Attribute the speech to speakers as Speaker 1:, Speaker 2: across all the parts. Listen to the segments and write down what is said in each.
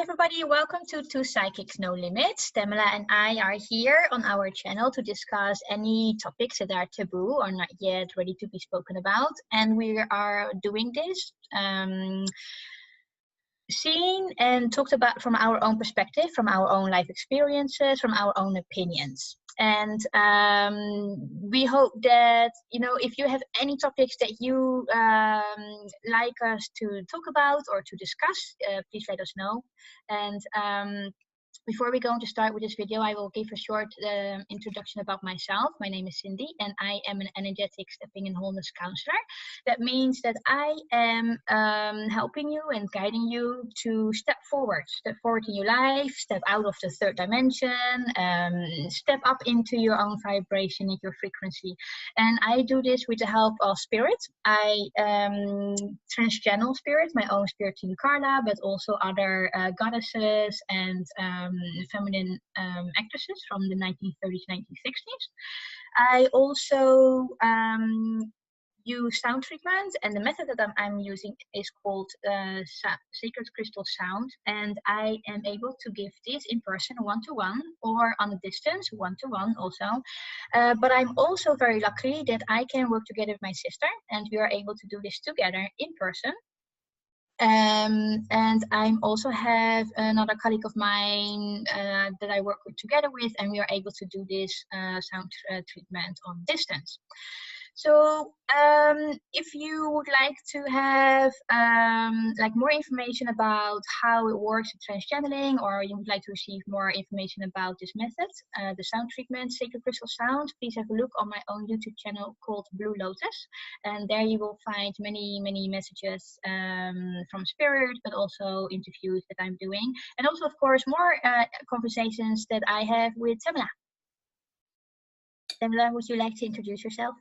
Speaker 1: everybody, welcome to Two Psychics No Limits. Tamela and I are here on our channel to discuss any topics that are taboo or not yet ready to be spoken about. And we are doing this seen and talked about from our own perspective, from our own life experiences, from our own opinions. And we hope that, if you have any topics that you like us to talk about or to discuss, please let us know. And before we go to start with this video, I will give a short introduction about myself. My name is Cindy, and I am an energetic stepping and wholeness counselor. That means that I am helping you and guiding you to step forward in your life, step out of the third dimension, step up into your own vibration and your frequency. And I do this with the help of spirit. I trans-channel spirit, my own spirit team Carla, but also other goddesses and feminine actresses from the 1930s, 1960s. I also use sound treatment, and the method that I'm using is called Sacred Crystal Sound, and I am able to give this in person one-to-one or on a distance one-to-one also. But I'm also very lucky that I can work together with my sister, and we are able to do this together in person. And I also have another colleague of mine that I work together with, and we are able to do this sound treatment on distance. So if you would like to have more information about how it works with trans-channeling, or you would like to receive more information about this method, the sound treatment, Sacred Crystal Sound, please have a look on my own YouTube channel called Blue Lotus. And there you will find many, many messages from Spirit, but also interviews that I'm doing. And also, of course, more conversations that I have with Tamela. Tamela, would you like to introduce yourself?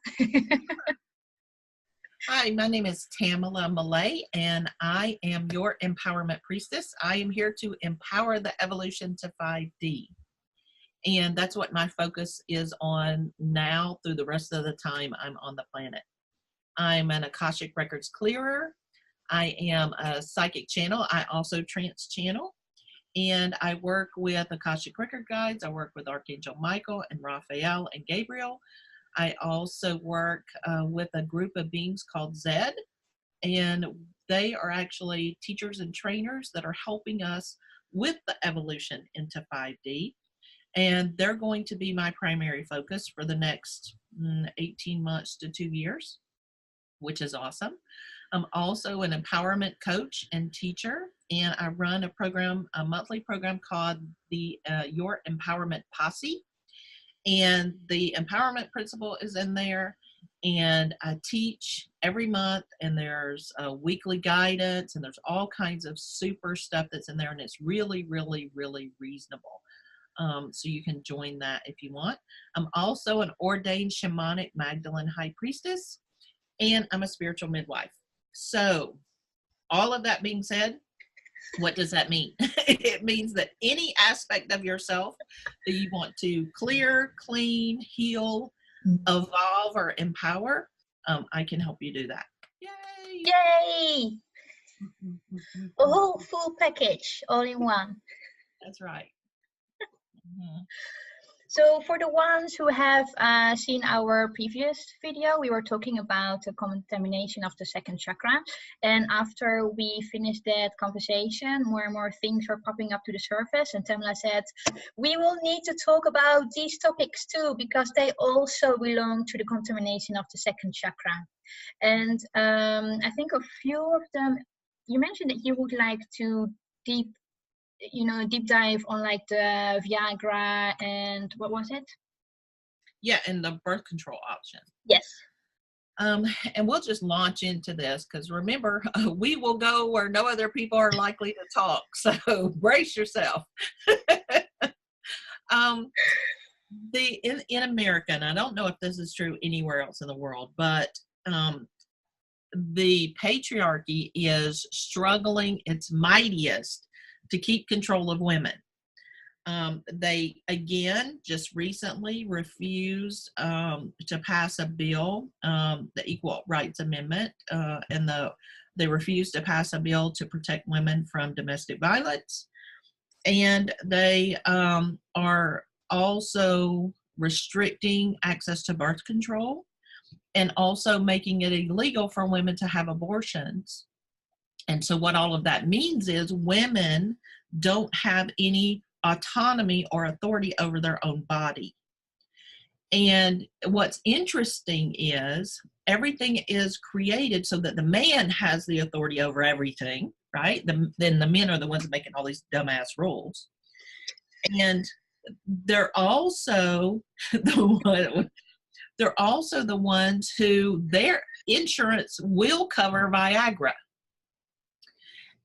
Speaker 2: Hi, my name is Tamela Malay, and I am your empowerment priestess. I am here to empower the evolution to 5D. And that's what my focus is on now through the rest of the time I'm on the planet. I'm an Akashic Records clearer. I am a psychic channel. I also trance channel. And I work with Akashic Record Guides. I work with Archangel Michael and Raphael and Gabriel. I also work with a group of beings called Zed. And they are actually teachers and trainers that are helping us with the evolution into 5D. And they're going to be my primary focus for the next 18 months to 2 years, which is awesome. I'm also an empowerment coach and teacher, and I run a monthly program called the Your Empowerment Posse. And the empowerment principle is in there, and I teach every month, and there's weekly guidance, and there's all kinds of super stuff that's in there, and it's really, really, really reasonable. So you can join that if you want. I'm also an ordained shamanic Magdalene high priestess, and I'm a spiritual midwife. So all of that being said, what does that mean? It means that any aspect of yourself that you want to clear, clean, heal, evolve, or empower, I can help you do that. Yay!
Speaker 1: Yay! A whole full package, all in one.
Speaker 2: That's right.
Speaker 1: So for the ones who have seen our previous video, we were talking about the contamination of the second chakra. And after we finished that conversation, more and more things were popping up to the surface. And Tamela said, we will need to talk about these topics too, because they also belong to the contamination of the second chakra. And I think a few of them, you mentioned that you would like to deep dive on like the Viagra and what was it?
Speaker 2: Yeah, and the birth control option.
Speaker 1: Yes.
Speaker 2: And we'll just launch into this because remember, we will go where no other people are likely to talk. So brace yourself. In America, and I don't know if this is true anywhere else in the world, but the patriarchy is struggling its mightiest to keep control of women. They, again, just recently refused to pass a bill, the Equal Rights Amendment, and they refused to pass a bill to protect women from domestic violence. And they are also restricting access to birth control and also making it illegal for women to have abortions. And so what all of that means is women don't have any autonomy or authority over their own body. And what's interesting is everything is created so that the man has the authority over everything, right? Then the men are the ones making all these dumbass rules. And they're also they're also the ones who their insurance will cover Viagra.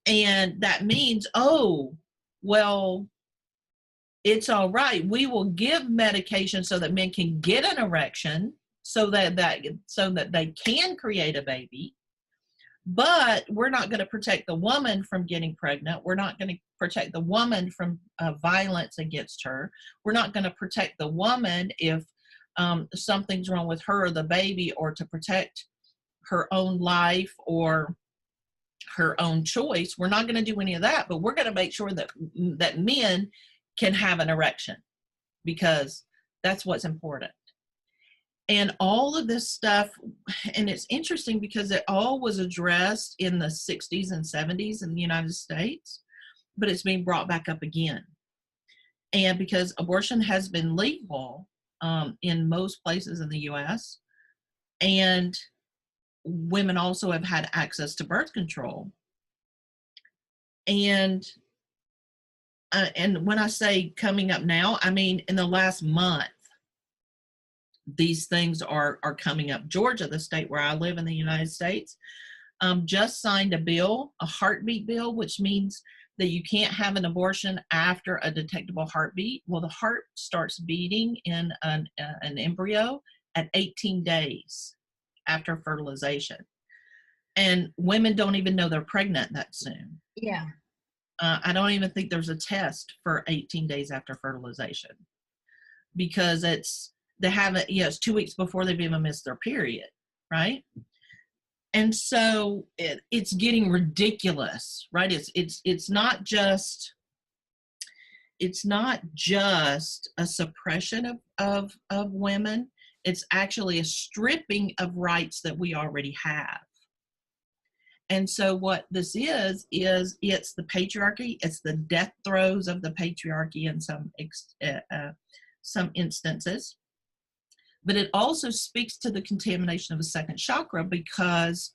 Speaker 2: And that means, oh, well, it's all right. We will give medication so that men can get an erection so that they can create a baby. But we're not going to protect the woman from getting pregnant. We're not going to protect the woman from violence against her. We're not going to protect the woman if something's wrong with her or the baby, or to protect her own life or her own choice. We're not going to do any of that, but we're going to make sure that men can have an erection, because that's what's important. And all of this stuff, and it's interesting because it all was addressed in the 60s and 70s in the United States, but it's being brought back up again. And because abortion has been legal in most places in the US, and women also have had access to birth control. And when I say coming up now, I mean in the last month, these things are coming up. Georgia, the state where I live in the United States, just signed a bill, a heartbeat bill, which means that you can't have an abortion after a detectable heartbeat. Well, the heart starts beating in an embryo at 18 days after fertilization. And women don't even know they're pregnant that soon.
Speaker 1: Yeah.
Speaker 2: I don't even think there's a test for 18 days after fertilization, because it's 2 weeks before they've even missed their period, right? And so it's getting ridiculous, right? It's not just a suppression of women. It's actually a stripping of rights that we already have. And so what this is it's the patriarchy. It's the death throes of the patriarchy in some instances. But it also speaks to the contamination of the second chakra, because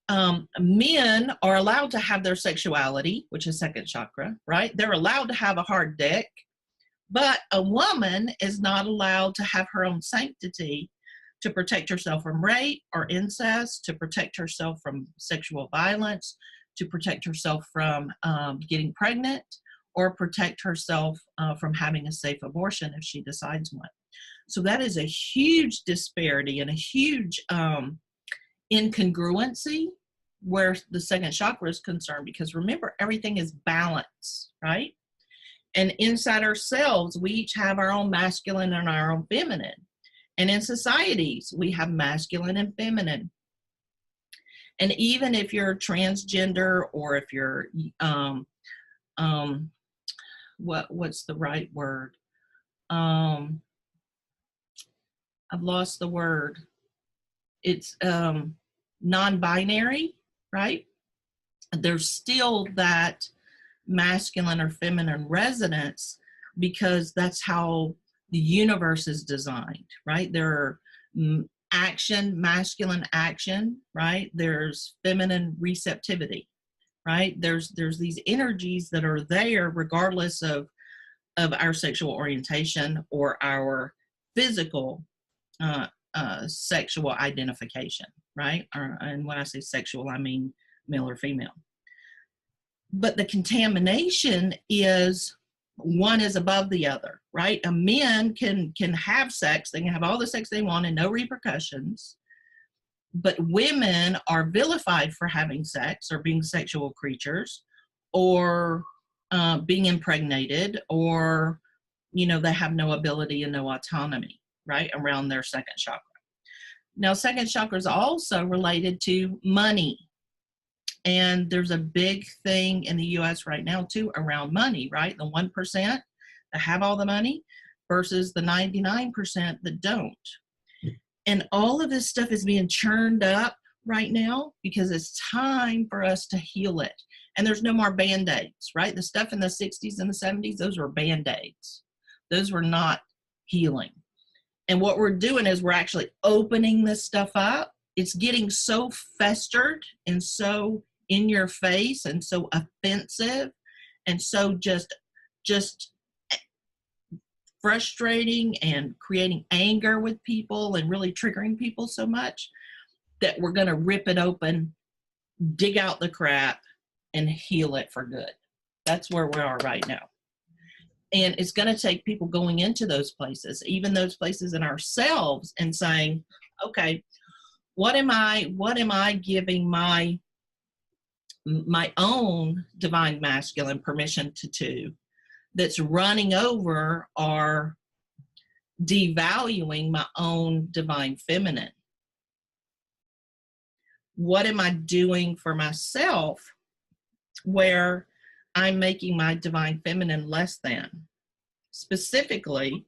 Speaker 2: men are allowed to have their sexuality, which is second chakra, right? They're allowed to have a hard dick, but a woman is not allowed to have her own sanctity, to protect herself from rape or incest, to protect herself from sexual violence, to protect herself from getting pregnant, or protect herself from having a safe abortion if she decides one. So that is a huge disparity and a huge incongruency where the second chakra is concerned, because remember, everything is balance, right? And inside ourselves, we each have our own masculine and our own feminine. And in societies, we have masculine and feminine. And even if you're transgender, or if you're, what's the right word? I've lost the word. It's non-binary, right? There's still that masculine or feminine resonance, because that's how the universe is designed, right? There are masculine action, right? There's feminine receptivity, right? There's these energies that are there regardless of our sexual orientation or our physical sexual identification, right? And when I say sexual, I mean male or female. But the contamination is one is above the other, right? A men can have sex, they can have all the sex they want and no repercussions, but women are vilified for having sex or being sexual creatures, or being impregnated, or they have no ability and no autonomy, right, around their second chakra. Now, second chakra is also related to money. And there's a big thing in the US right now too around money, right? The 1% that have all the money versus the 99% that don't. And all of this stuff is being churned up right now because it's time for us to heal it. And there's no more Band-Aids, right? The stuff in the 60s and the 70s, those were Band-Aids. Those were not healing. And what we're doing is we're actually opening this stuff up. It's getting so festered and so in your face and so offensive and so just frustrating and creating anger with people and really triggering people so much that we're going to rip it open, dig out the crap, and heal it for good. That's where we are right now. And it's going to take people going into those places, even those places in ourselves, and saying, okay, what am I giving my own divine masculine permission to do that's running over or devaluing my own divine feminine? What am I doing for myself where I'm making my divine feminine less than? Specifically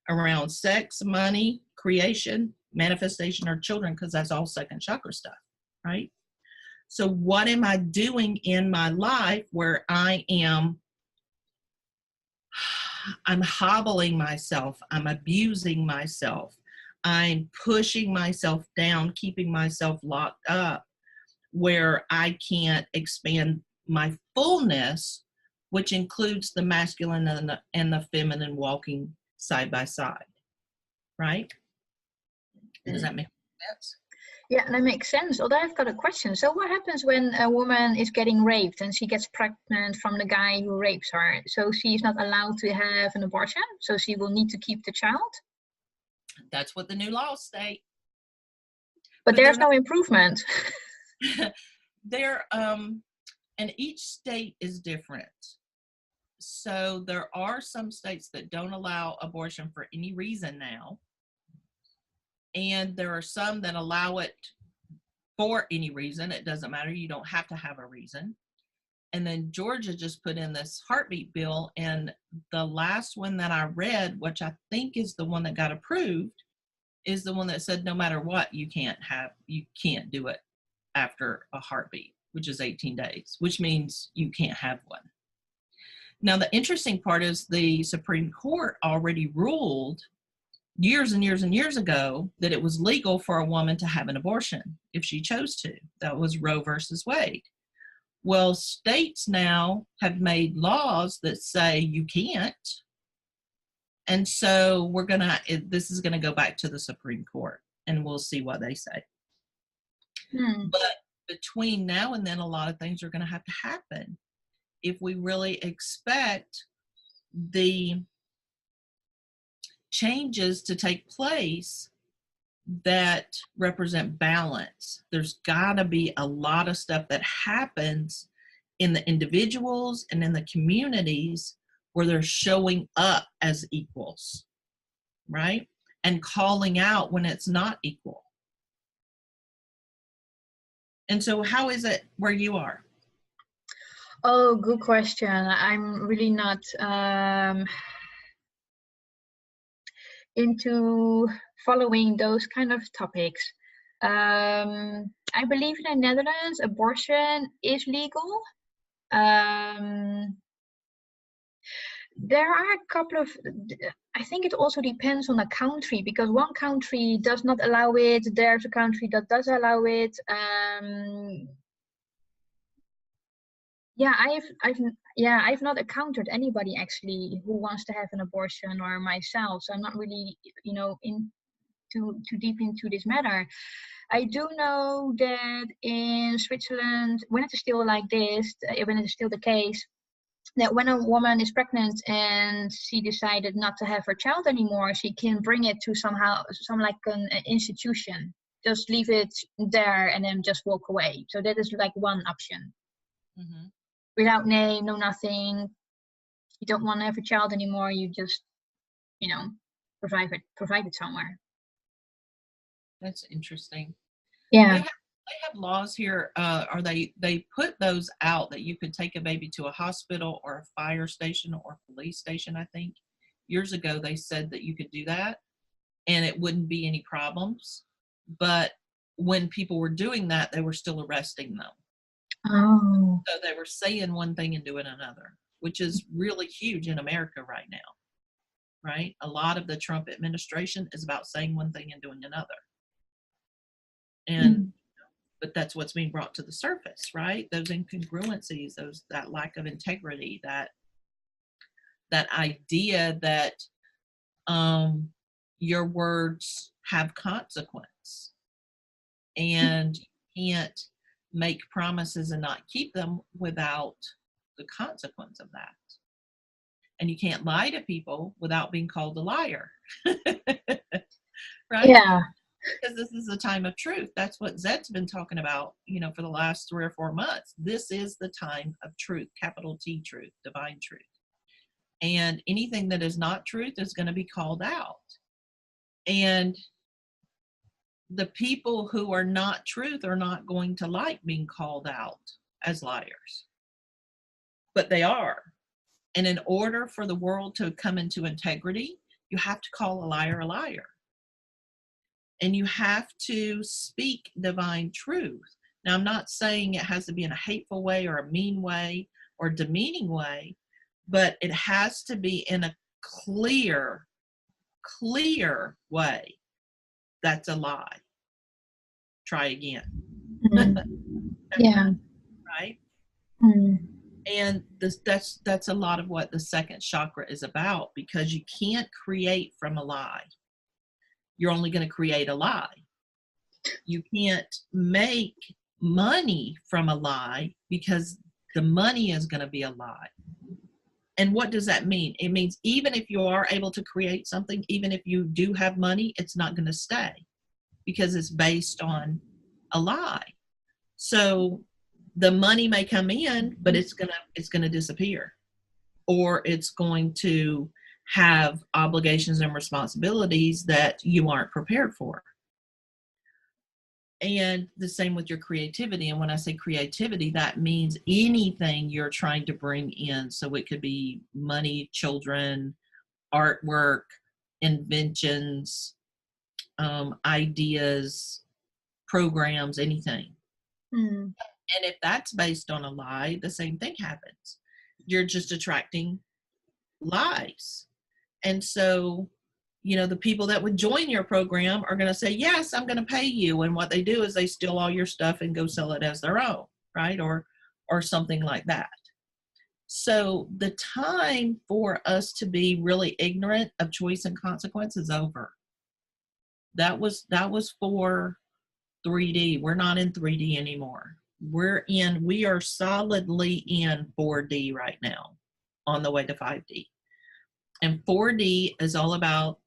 Speaker 2: around sex, money, creation, manifestation, or children, because that's all second chakra stuff, right? So what am I doing in my life where I'm hobbling myself, I'm abusing myself, I'm pushing myself down, keeping myself locked up, where I can't expand my fullness, which includes the masculine and the feminine walking side by side, right? Does that make sense?
Speaker 1: Yeah, that makes sense. Although I've got a question. So what happens when a woman is getting raped and she gets pregnant from the guy who rapes her? So she's not allowed to have an abortion? So she will need to keep the child?
Speaker 2: That's what the new laws state.
Speaker 1: But there's no improvement.
Speaker 2: And each state is different. So there are some states that don't allow abortion for any reason now. And there are some that allow it for any reason. It doesn't matter. You don't have to have a reason. And then Georgia just put in this heartbeat bill. And the last one that I read, which I think is the one that got approved, is the one that said no matter what, you can't do it after a heartbeat, which is 18 days, which means you can't have one. Now, the interesting part is the Supreme Court already ruled years and years and years ago that it was legal for a woman to have an abortion if she chose to. That was Roe versus Wade. Well, states now have made laws that say you can't. And so this is going to go back to the Supreme Court, and we'll see what they say. But between now and then, a lot of things are going to have to happen if we really expect the changes to take place that represent balance. There's got to be a lot of stuff that happens in the individuals and in the communities where they're showing up as equals, right? And calling out when it's not equal. And so how is it where you are?
Speaker 1: Oh, good question. I'm really not into following those kind of topics. I believe in the Netherlands, abortion is legal. There are a couple of, I think it also depends on the country, because one country does not allow it, there's a country that does allow it. I've not encountered anybody actually who wants to have an abortion, or myself, so I'm not really, too deep into this matter. I do know that in Switzerland, when it is still like this, when it is still the case, that when a woman is pregnant and she decided not to have her child anymore, she can bring it to some like an institution, just leave it there and then just walk away. So that is like one option. Mm-hmm. Without name, no nothing. You don't want to have a child anymore, you just, provide it somewhere.
Speaker 2: That's interesting.
Speaker 1: Yeah.
Speaker 2: They have laws here, or they put those out that you could take a baby to a hospital or a fire station or police station, I think. Years ago, they said that you could do that and it wouldn't be any problems. But when people were doing that, they were still arresting them.
Speaker 1: Oh.
Speaker 2: So they were saying one thing and doing another, which is really huge in America right now, right? A lot of the Trump administration is about saying one thing and doing another. And but that's what's being brought to the surface, right? Those incongruencies, that lack of integrity, that idea that your words have consequence, and you can't make promises and not keep them without the consequence of that. And you can't lie to people without being called a liar. Right?
Speaker 1: Yeah.
Speaker 2: Because this is the time of truth. That's what Zed's been talking about, for the last 3 or 4 months. This is the time of truth, capital T truth, divine truth. And anything that is not truth is going to be called out. And the people who are not truth are not going to like being called out as liars. But they are. And in order for the world to come into integrity, you have to call a liar a liar. And you have to speak divine truth. Now, I'm not saying it has to be in a hateful way or a mean way or a demeaning way, but it has to be in a clear way. That's a lie. Try again.
Speaker 1: Yeah.
Speaker 2: Right?
Speaker 1: Mm.
Speaker 2: And that's a lot of what the second chakra is about, because you can't create from a lie. You're only going to create a lie. You can't make money from a lie, because the money is going to be a lie. And what does that mean? It means even if you are able to create something, even if you do have money, it's not going to stay, because it's based on a lie. So the money may come in, but it's going to disappear, or it's going to have obligations and responsibilities that you aren't prepared for. And the same with your creativity. And when I say creativity, that means anything you're trying to bring in. So it could be money, children, artwork, inventions, ideas, programs, anything. And if that's based on a lie, the same thing happens. You're just attracting lies. And so, the people that would join your program are going to say, yes, I'm going to pay you. And what they do is they steal all your stuff and go sell it as their own, right? Or something like that. So the time for us to be really ignorant of choice and consequence is over. That was for 3D. We're not in 3D anymore. We are solidly in 4D right now, on the way to 5D. And 4D is all about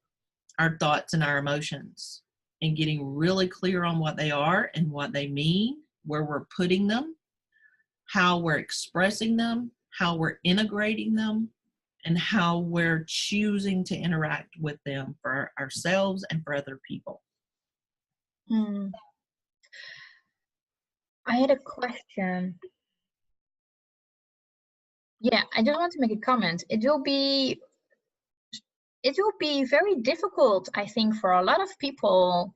Speaker 2: our thoughts and our emotions, and getting really clear on what they are and what they mean, where we're putting them, how we're expressing them, how we're integrating them, and how we're choosing to interact with them for ourselves and for other people.
Speaker 1: I had a question. Yeah, I just want to make a comment. It will be very difficult, I think, for a lot of people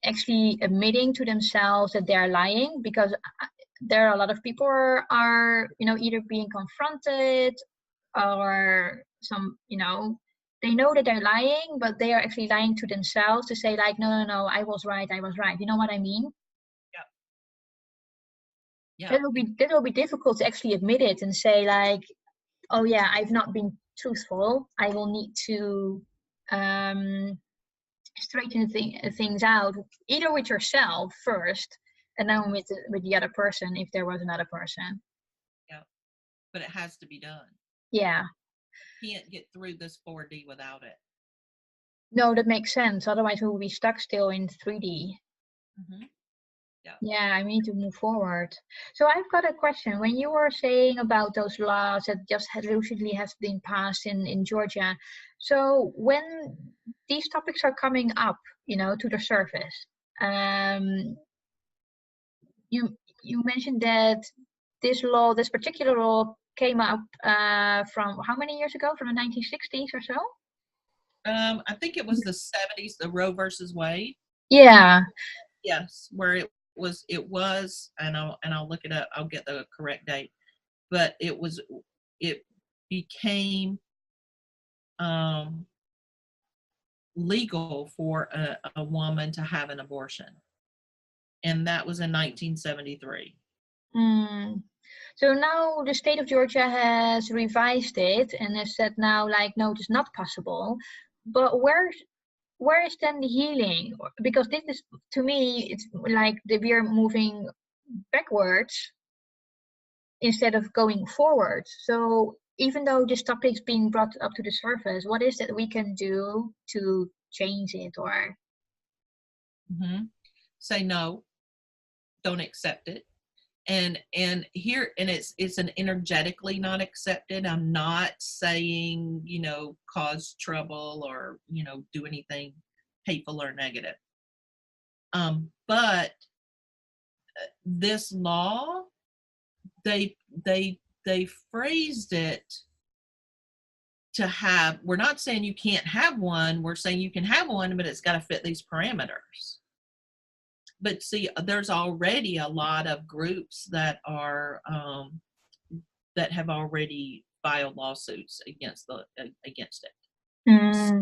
Speaker 1: actually admitting to themselves that they're lying, because there are a lot of people are either being confronted, or some they know that they're lying, but they are actually lying to themselves to say, like, no, I was right. You know what I mean?
Speaker 2: Yeah.
Speaker 1: That will be difficult to actually admit it and say, like, oh yeah, I've not been truthful. I will need to straighten things out, either with yourself first, and then with the other person, if there was another person.
Speaker 2: Yeah, but it has to be done.
Speaker 1: Yeah.
Speaker 2: You can't get through this 4D without it.
Speaker 1: No, that makes sense. Otherwise, we will be stuck still in 3D. Yeah, I need to move forward. So I've got a question. When you were saying about those laws that just recently have been passed in Georgia, so when these topics are coming up, to the surface, you mentioned that this particular law came up from how many years ago? From the 1960s or so?
Speaker 2: I think it was the 70s, the Roe versus Wade.
Speaker 1: Yeah.
Speaker 2: Yes, where it was, and I'll look it up. I'll get the correct date, but it became legal for a woman to have an abortion, and that was in 1973.
Speaker 1: So now the state of Georgia has revised it and has said now, like, no, it's not possible. But where is then the healing? Because this is, to me, it's like we are moving backwards instead of going forward. So even though this topic is being brought up to the surface, what is it we can do to change it? Or
Speaker 2: say no, don't accept it. And here, and it's an energetically not accepted. I'm not saying, cause trouble or, do anything hateful or negative. But this law, they phrased it to have, we're not saying you can't have one, we're saying you can have one, but it's got to fit these parameters. But see, there's already a lot of groups that are that have already filed lawsuits against it. So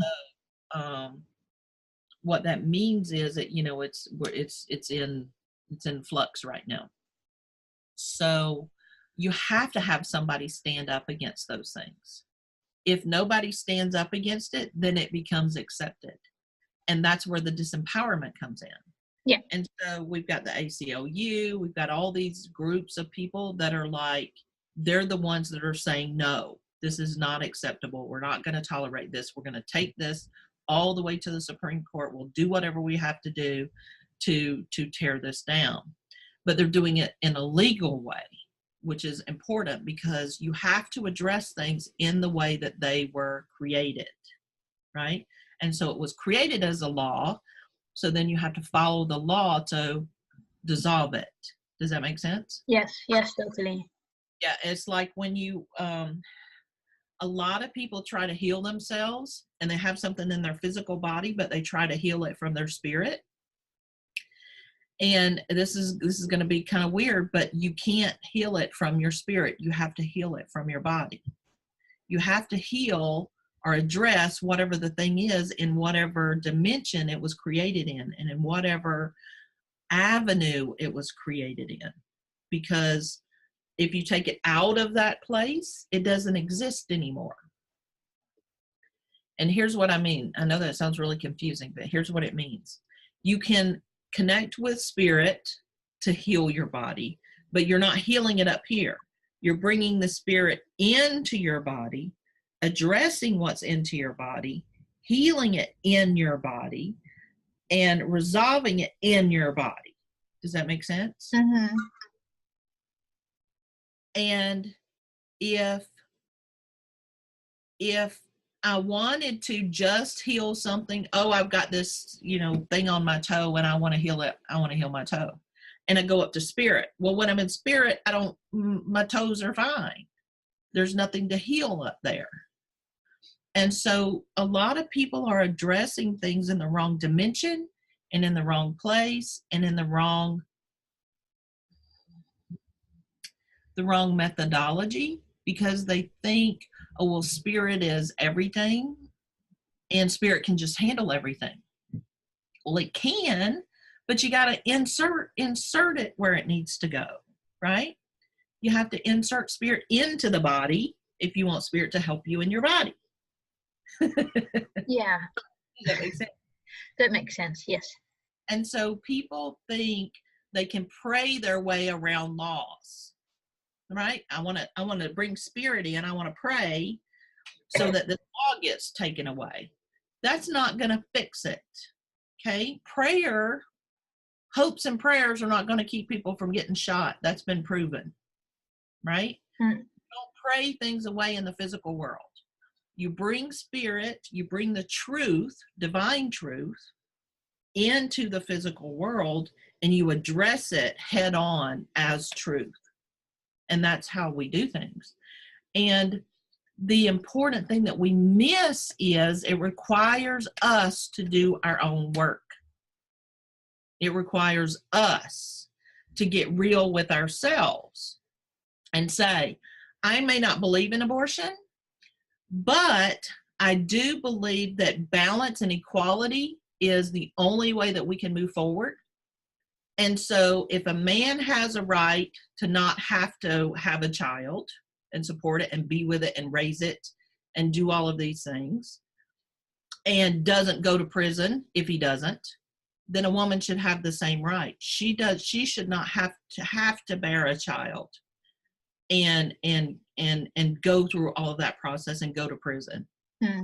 Speaker 2: what that means is that it's in flux right now. So you have to have somebody stand up against those things. If nobody stands up against it, then it becomes accepted, and that's where the disempowerment comes in.
Speaker 1: Yeah.
Speaker 2: And so we've got the ACLU, we've got all these groups of people that are like, they're the ones that are saying, no, this is not acceptable. We're not going to tolerate this. We're going to take this all the way to the Supreme Court. We'll do whatever we have to do to tear this down. But they're doing it in a legal way, which is important because you have to address things in the way that they were created, right? And so it was created as a law. So then you have to follow the law to dissolve it. Does that make sense?
Speaker 1: Yes, totally.
Speaker 2: Yeah, it's like when you, a lot of people try to heal themselves and they have something in their physical body, but they try to heal it from their spirit. And this is going to be kind of weird, but you can't heal it from your spirit. You have to heal it from your body. You have to heal or address whatever the thing is in whatever dimension it was created in and in whatever avenue it was created in. Because if you take it out of that place, it doesn't exist anymore. And here's what I mean. I know that sounds really confusing, but here's what it means. You can connect with spirit to heal your body, but you're not healing it up here. You're bringing the spirit into your body, addressing what's into your body, healing it in your body, and resolving it in your body. Does that make sense?
Speaker 1: Mm-hmm.
Speaker 2: And if I wanted to just heal something, I've got this, thing on my toe and I want to heal it. I want to heal my toe. And I go up to spirit. Well, when I'm in spirit, my toes are fine. There's nothing to heal up there. And so a lot of people are addressing things in the wrong dimension and in the wrong place and in the wrong methodology, because they think, spirit is everything and spirit can just handle everything. Well, it can, but you got to insert it where it needs to go, right? You have to insert spirit into the body if you want spirit to help you in your body.
Speaker 1: Yeah.
Speaker 2: Does that make sense?
Speaker 1: That makes sense, yes.
Speaker 2: And so people think they can pray their way around laws, right? I want to bring spirit in. I want to pray so that the law gets taken away. That's not going to fix it. Okay? Hopes and prayers are not going to keep people from getting shot. That's been proven, right? Don't pray things away in the physical world. You bring spirit, you bring the truth, divine truth, into the physical world and you address it head on as truth. And that's how we do things. And the important thing that we miss is it requires us to do our own work. It requires us to get real with ourselves and say, I may not believe in abortion, but I do believe that balance and equality is the only way that we can move forward. And so if a man has a right to not have to have a child and support it and be with it and raise it and do all of these things and doesn't go to prison if he doesn't, then a woman should have the same right. She should not have to bear a child and go through all of that process and go to prison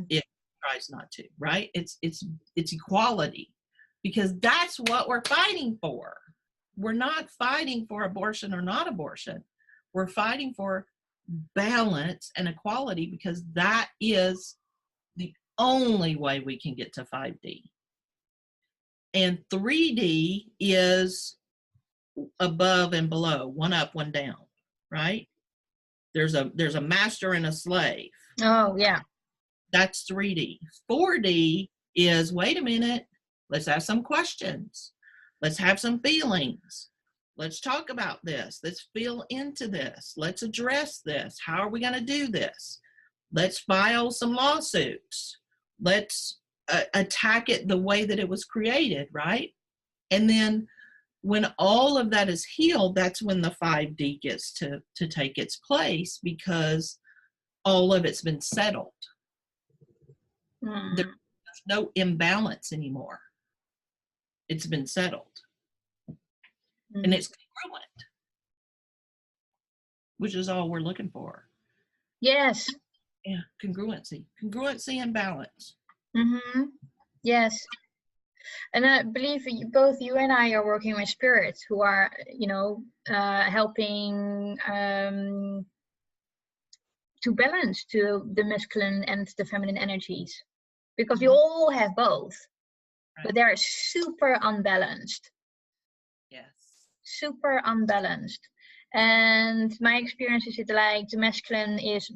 Speaker 2: if she tries not to, right? It's equality, because that's what we're fighting for. We're not fighting for abortion or not abortion. We're fighting for balance and equality, because that is the only way we can get to 5D. And 3D is above and below, one up, one down, right? There's a master and a slave.
Speaker 1: Oh, yeah.
Speaker 2: That's 3D. 4D is, wait a minute, let's have some questions. Let's have some feelings. Let's talk about this. Let's feel into this. Let's address this. How are we going to do this? Let's file some lawsuits. Let's attack it the way that it was created, right? And then when all of that is healed, that's when the 5D gets to take its place, because all of it's been settled. There's no imbalance anymore. It's been settled. And it's congruent, which is all we're looking for.
Speaker 1: Yes.
Speaker 2: Yeah, congruency and balance.
Speaker 1: Yes. And I believe both you and I are working with spirits who are, helping to balance to the masculine and the feminine energies, because we all have both, but they're super unbalanced.
Speaker 2: Yes.
Speaker 1: Super unbalanced. And my experience is that, like, the masculine is,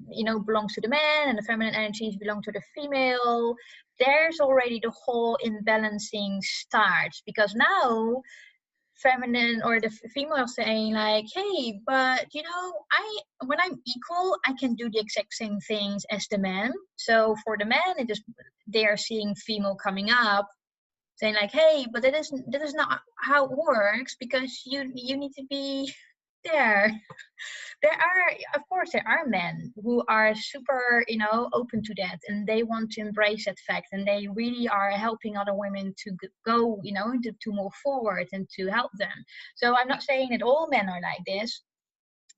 Speaker 1: belongs to the man, and the feminine energies belong to the female. There's already the whole imbalancing starts, because now feminine or the female saying, like, hey, but when I'm equal, I can do the exact same things as the man. So for the man, they are seeing female coming up saying, like, hey, but that is not how it works, because you need to be there. There are men who are super, open to that, and they want to embrace that fact, and they really are helping other women to go, to move forward and to help them. So I'm not saying that all men are like this,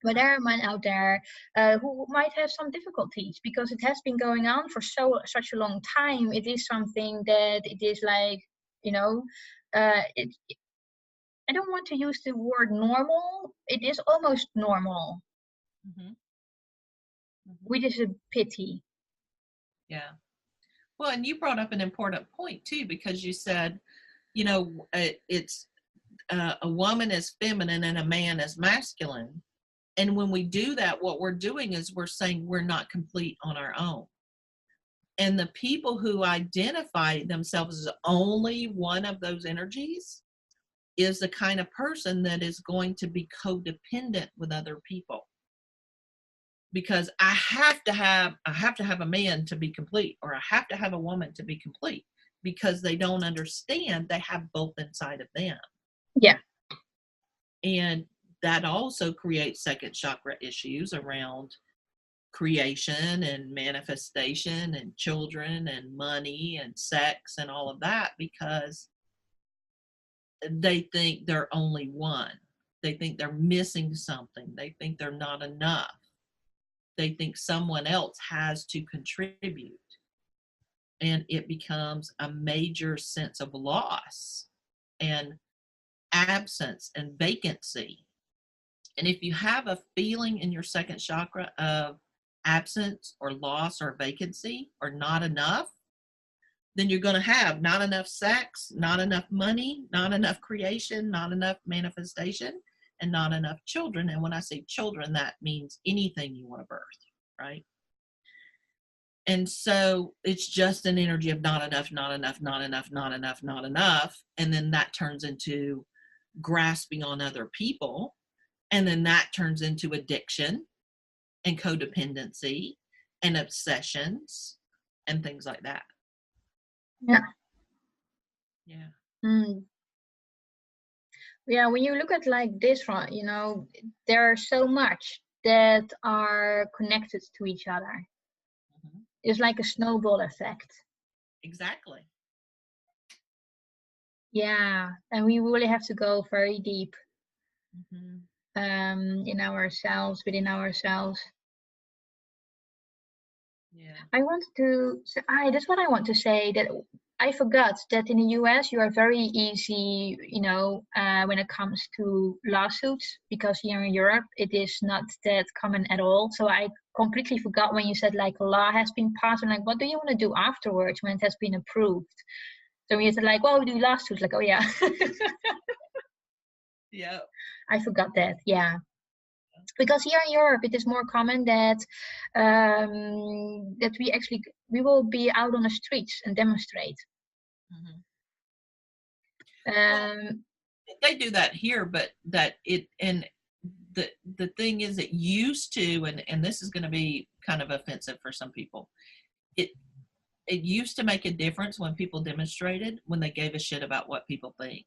Speaker 1: but there are men out there who might have some difficulties, because it has been going on for such a long time. It is something that it is like, I don't want to use the word normal. It is almost normal, which is a pity.
Speaker 2: Yeah. Well, and you brought up an important point too, because you said, it's a woman is feminine and a man is masculine. And when we do that, what we're doing is we're saying we're not complete on our own. And the people who identify themselves as only one of those energies is the kind of person that is going to be codependent with other people. Because I have to have a man to be complete, or I have to have a woman to be complete, because they don't understand they have both inside of them.
Speaker 1: Yeah.
Speaker 2: And that also creates second chakra issues around creation and manifestation and children and money and sex and all of that, because they think they're only one. They think they're missing something. They think they're not enough. They think someone else has to contribute. And it becomes a major sense of loss and absence and vacancy. And if you have a feeling in your second chakra of absence or loss or vacancy or not enough, then you're going to have not enough sex, not enough money, not enough creation, not enough manifestation, and not enough children. And when I say children, that means anything you want to birth, right? And so it's just an energy of not enough, not enough, not enough, not enough, not enough. And then that turns into grasping on other people. And then that turns into addiction and codependency and obsessions and things like that.
Speaker 1: Yeah.
Speaker 2: Yeah.
Speaker 1: Mm. Yeah, when you look at like this from, you know, there are so much that are connected to each other.
Speaker 2: Mm-hmm.
Speaker 1: It's like a snowball effect.
Speaker 2: Exactly.
Speaker 1: Yeah, and we really have to go very deep
Speaker 2: Mm-hmm.
Speaker 1: in ourselves, within ourselves.
Speaker 2: Yeah.
Speaker 1: I want to say, that's what I want to say, that I forgot that in the US you are very easy, you know, when it comes to lawsuits, because here in Europe it is not that common at all. So I completely forgot when you said like a law has been passed, and like, what do you want to do afterwards when it has been approved? So when you said like, well, we do lawsuits, like, oh yeah.
Speaker 2: Yeah.
Speaker 1: I forgot that. Yeah. Because here in Europe it is more common that that we will be out on the streets and demonstrate.
Speaker 2: Mm-hmm. Well,
Speaker 1: Um,
Speaker 2: they do that here, but that it, and the thing is, it used to, and this is going to be kind of offensive for some people, it used to make a difference when people demonstrated, when they gave a shit about what people think.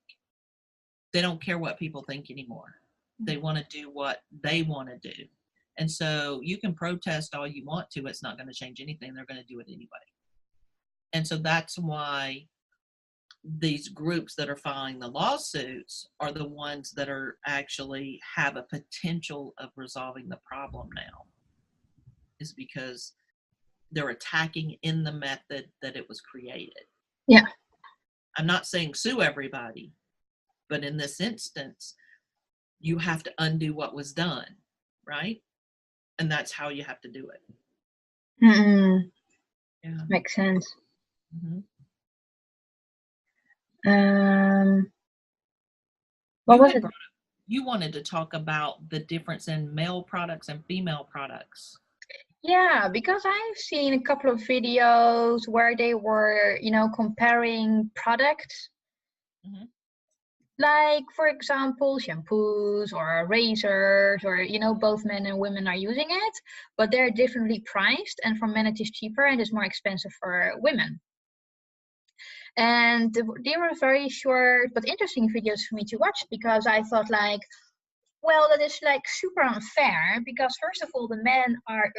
Speaker 2: They don't care what people think anymore. They want to do what they want to do. And so you can protest all you want to, it's not going to change anything. They're going to do it anyway. And so that's why these groups that are filing the lawsuits are the ones that are actually have a potential of resolving the problem now, is because they're attacking in the method that it was created.
Speaker 1: yeah.
Speaker 2: I'm not saying sue everybody, but in this instance, you have to undo what was done, right? And that's how you have to do it.
Speaker 1: Mm-mm.
Speaker 2: Yeah.
Speaker 1: Makes sense.
Speaker 2: Mm-hmm.
Speaker 1: What was it?
Speaker 2: You wanted to talk about the difference in male products and female products.
Speaker 1: Yeah, because I've seen a couple of videos where they were, you know, comparing products.
Speaker 2: Mm-hmm.
Speaker 1: Like, for example, shampoos or razors, or, you know, both men and women are using it, but they're differently priced. And for men, it is cheaper and it's more expensive for women. And they were very short but interesting videos for me to watch, because I thought like, well, that is like super unfair, because first of all, the men are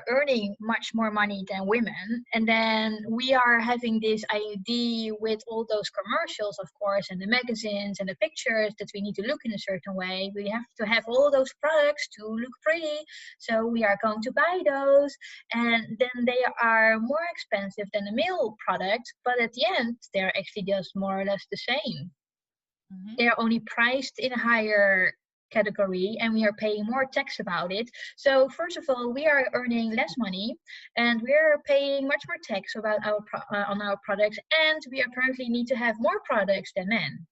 Speaker 1: earning much more money than women, and then we are having this IUD with all those commercials, of course, and the magazines and the pictures that we need to look in a certain way. We have to have all those products to look pretty, so we are going to buy those, and then they are more expensive than the male product, but at the end, they're actually just more or less the same.
Speaker 2: Mm-hmm.
Speaker 1: They're only priced in a higher category and we are paying more tax about it. So first of all, we are earning less money and we're paying much more tax about on our products, and we apparently need to have more products than men.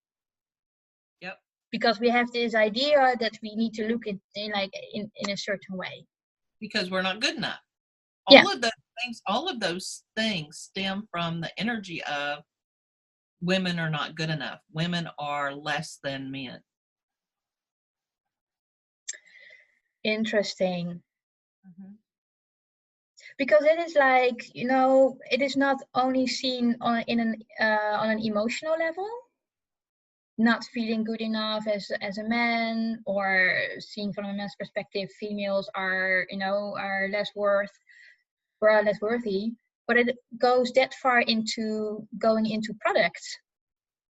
Speaker 2: Yep.
Speaker 1: Because we have this idea that we need to look in a certain way.
Speaker 2: Because we're not good enough.
Speaker 1: Yeah.
Speaker 2: All of those things stem from the energy of women are not good enough. Women are less than men.
Speaker 1: Interesting.
Speaker 2: Mm-hmm.
Speaker 1: Because it is like, you know, it is not only seen on an emotional level, not feeling good enough as a man, or seeing from a man's perspective, females are, you know, are less worthy, but it goes that far into going into products.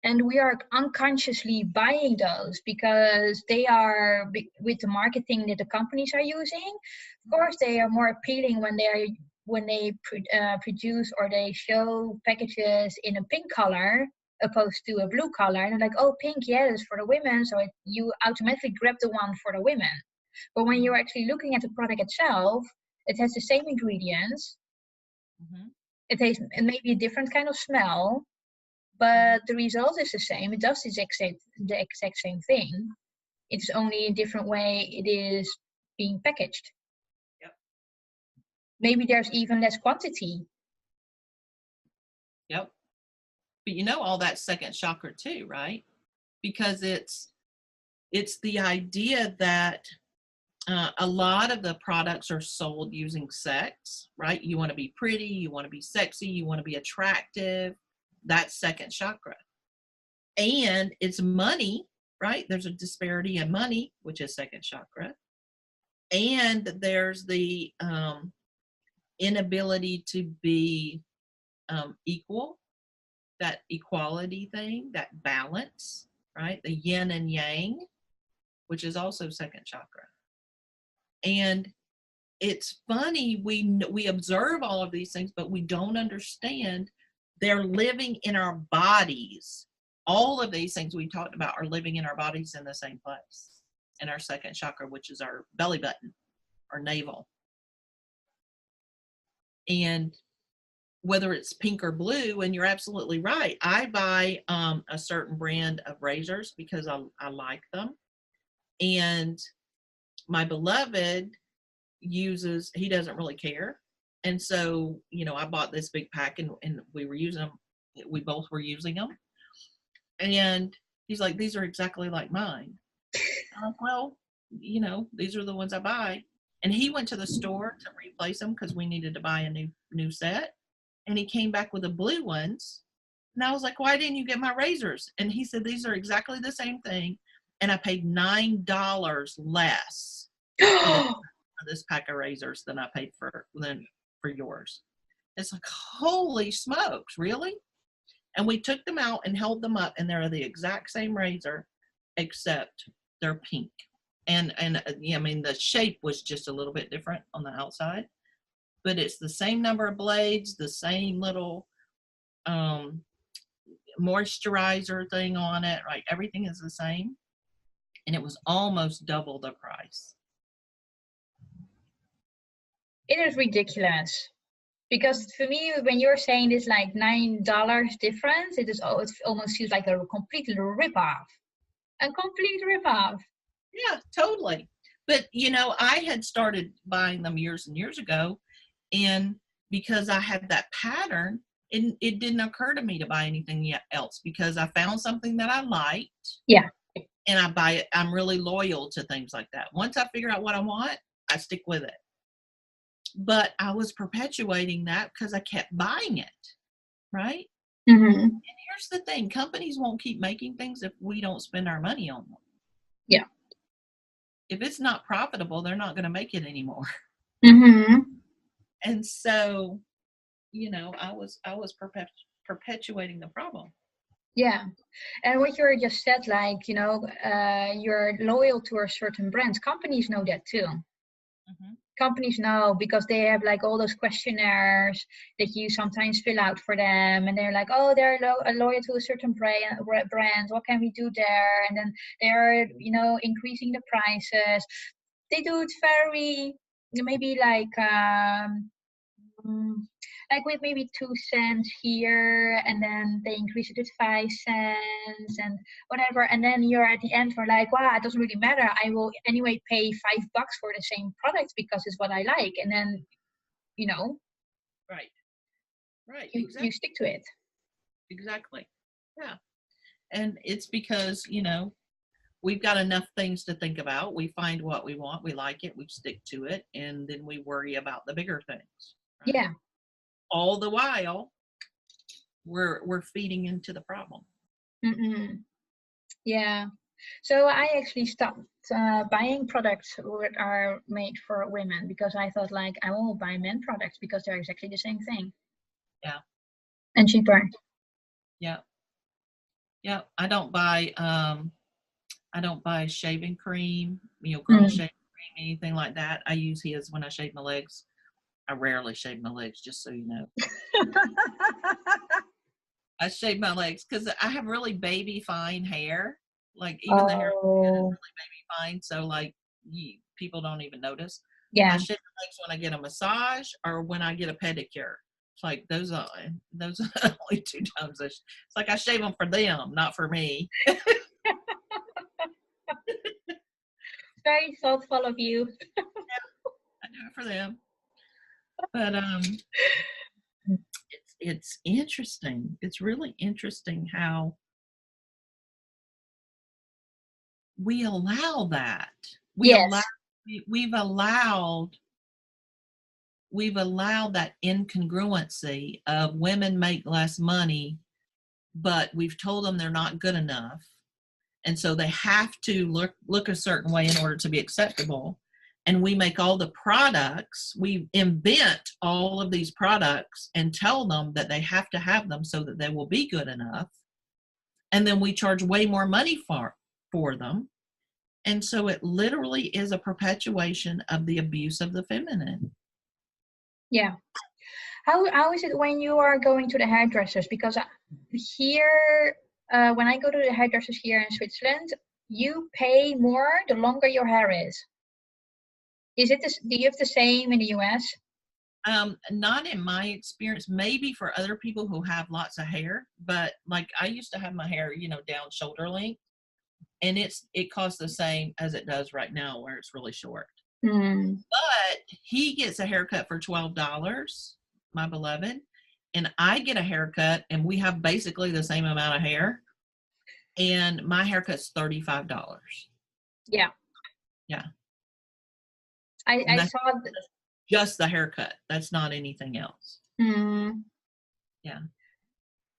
Speaker 1: And we are unconsciously buying those because they are, with the marketing that the companies are using, of course they are more appealing when they produce or they show packages in a pink color opposed to a blue color, and they're like, oh, pink, yeah, it's for the women, so you automatically grab the one for the women. But when you're actually looking at the product itself, it has the same ingredients.
Speaker 2: Mm-hmm.
Speaker 1: It tastes maybe a different kind of smell, but the result is the same. It does the exact same thing. It's only a different way it is being packaged.
Speaker 2: Yep.
Speaker 1: Maybe there's even less quantity.
Speaker 2: Yep. But you know, all that's second chakra too, right? Because it's the idea that a lot of the products are sold using sex, right? You want to be pretty, you want to be sexy, you want to be attractive. That's second chakra. And it's money, right? There's a disparity in money, which is second chakra. And there's the inability to be equal, that equality thing, that balance, right? The yin and yang, which is also second chakra. And it's funny, we observe all of these things, but we don't understand they're living in our bodies. All of these things we talked about are living in our bodies in the same place, in our second chakra, which is our belly button, our navel. And whether it's pink or blue, and you're absolutely right. I buy a certain brand of razors because I like them. And my beloved he doesn't really care. And so, you know, I bought this big pack and we were using them. We both were using them. And he's like, these are exactly like mine. I'm like, well, you know, these are the ones I buy. And he went to the store to replace them because we needed to buy a new set. And he came back with the blue ones. And I was like, why didn't you get my razors? And he said, these are exactly the same thing. And I paid $9 less for this pack of razors than I paid for yours. It's like, holy smokes, really? And we took them out and held them up, and they're the exact same razor, except they're pink. And yeah, I mean, the shape was just a little bit different on the outside, but it's the same number of blades, the same little moisturizer thing on it, right? Everything is the same. And it was almost double the price.
Speaker 1: It is ridiculous. Because for me, when you're saying this like $9 difference, it almost feels like a complete rip-off. A complete rip-off.
Speaker 2: Yeah, totally. But, you know, I had started buying them years and years ago. And because I had that pattern, it didn't occur to me to buy anything else because I found something that I liked.
Speaker 1: Yeah.
Speaker 2: And I buy it. I'm really loyal to things like that. Once I figure out what I want, I stick with it. But I was perpetuating that because I kept buying it, right?
Speaker 1: Mm-hmm.
Speaker 2: And here's the thing. Companies won't keep making things if we don't spend our money on them.
Speaker 1: Yeah.
Speaker 2: If it's not profitable, they're not going to make it anymore.
Speaker 1: Mm-hmm.
Speaker 2: And so, you know, I was perpetuating the problem.
Speaker 1: Yeah. And what you just said, like, you know, you're loyal to a certain brand. Companies know that too. Mm-hmm. Companies know because they have like all those questionnaires that you sometimes fill out for them, and they're like, oh, they're loyal to a certain brand. What can we do there? And then they're, you know, increasing the prices. They do it very maybe like with maybe 2 cents here, and then they increase it to 5 cents and whatever, and then you're at the end for like, wow, it doesn't really matter, I will anyway pay $5 for the same product because it's what I like. And then, you know,
Speaker 2: right,
Speaker 1: exactly. You stick to it.
Speaker 2: Exactly. Yeah. And it's because, you know, we've got enough things to think about. We find what we want, we like it, we stick to it, and then we worry about the bigger things. Right?
Speaker 1: Yeah.
Speaker 2: All the while, we're feeding into the problem.
Speaker 1: Mm-mm. Yeah. So I actually stopped buying products that are made for women because I thought like I won't buy men products because they're exactly the same thing.
Speaker 2: Yeah.
Speaker 1: And cheaper.
Speaker 2: Yeah. Yeah. I don't buy shaving cream, you know, girl shaving cream, anything like that. I use his when I shave my legs. I rarely shave my legs, just so you know. I shave my legs because I have really baby fine hair. Like even the hair is really baby fine, so like people don't even notice.
Speaker 1: Yeah.
Speaker 2: I shave my legs when I get a massage or when I get a pedicure. It's like those are only 2 times. It's like I shave them for them, not for me.
Speaker 1: Very thoughtful of you.
Speaker 2: I do it for them. But it's interesting. It's really interesting how we allow that.
Speaker 1: Yes.
Speaker 2: We've allowed that incongruency of women make less money, but we've told them they're not good enough. And so they have to look a certain way in order to be acceptable. And we make all the products, we invent all of these products and tell them that they have to have them so that they will be good enough. And then we charge way more money for them. And so it literally is a perpetuation of the abuse of the feminine.
Speaker 1: Yeah. How is it when you are going to the hairdressers? Because here, when I go to the hairdressers here in Switzerland, you pay more the longer your hair is. Is it do you have the same in the US?
Speaker 2: Not in my experience, maybe for other people who have lots of hair, but like I used to have my hair, down shoulder length, and it costs the same as it does right now where it's really short. But he gets a haircut for $12, my beloved, and I get a haircut and we have basically the same amount of hair, and my haircut's $35.
Speaker 1: Yeah.
Speaker 2: Yeah.
Speaker 1: I saw
Speaker 2: just the haircut. That's not anything else. Yeah.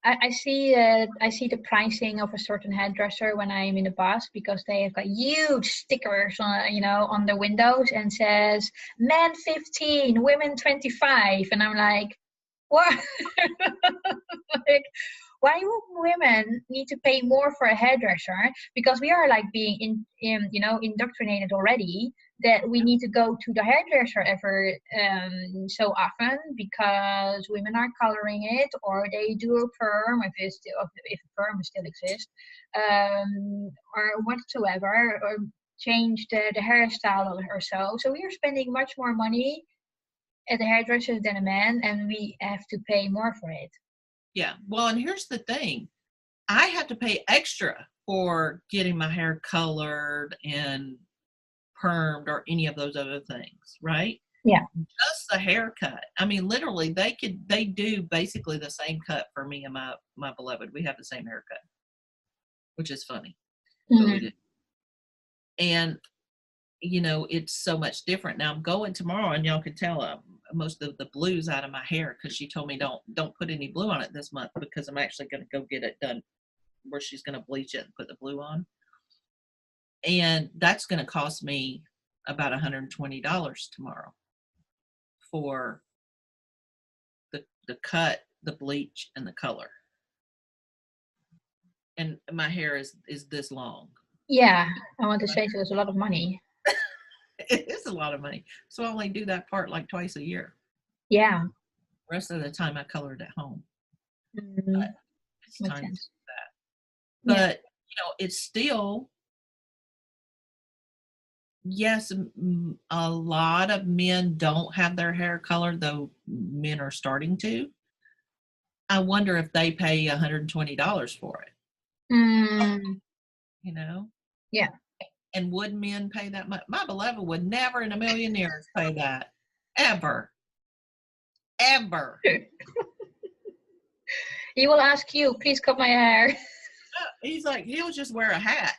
Speaker 1: I see the pricing of a certain hairdresser when I'm in the bus, because they have got huge stickers on the windows and says men 15, women 25, and I'm like, what? Like, why would women need to pay more for a hairdresser? Because we are like being indoctrinated already that we need to go to the hairdresser ever so often because women are coloring it, or they do a perm if a perm still exists, or whatsoever, or change the hairstyle or so. So we are spending much more money at the hairdressers than a man, and we have to pay more for it.
Speaker 2: Yeah. Well, and here's the thing. I have to pay extra for getting my hair colored and permed or any of those other things, right?
Speaker 1: Yeah.
Speaker 2: Just the haircut. I mean, literally, they do basically the same cut for me and my beloved. We have the same haircut, which is funny. But we do. And it's so much different. Now I'm going tomorrow, and y'all can tell most of the blue's out of my hair because she told me don't put any blue on it this month, because I'm actually going to go get it done where she's going to bleach it and put the blue on. And that's going to cost me about $120 tomorrow for the cut, the bleach, and the color. And my hair is this long.
Speaker 1: Yeah, I want to say, so it's a lot of money.
Speaker 2: It is a lot of money. So I only do that part like twice a year.
Speaker 1: Yeah.
Speaker 2: The rest of the time I color it at home.
Speaker 1: But it's time to do
Speaker 2: that. But, it's still, yes, a lot of men don't have their hair colored, though men are starting to. I wonder if they pay $120 for it.
Speaker 1: Yeah.
Speaker 2: And would men pay that much? My beloved would never in a million years pay that. Ever.
Speaker 1: He will ask you, please cut my hair.
Speaker 2: He's like, he'll just wear a hat.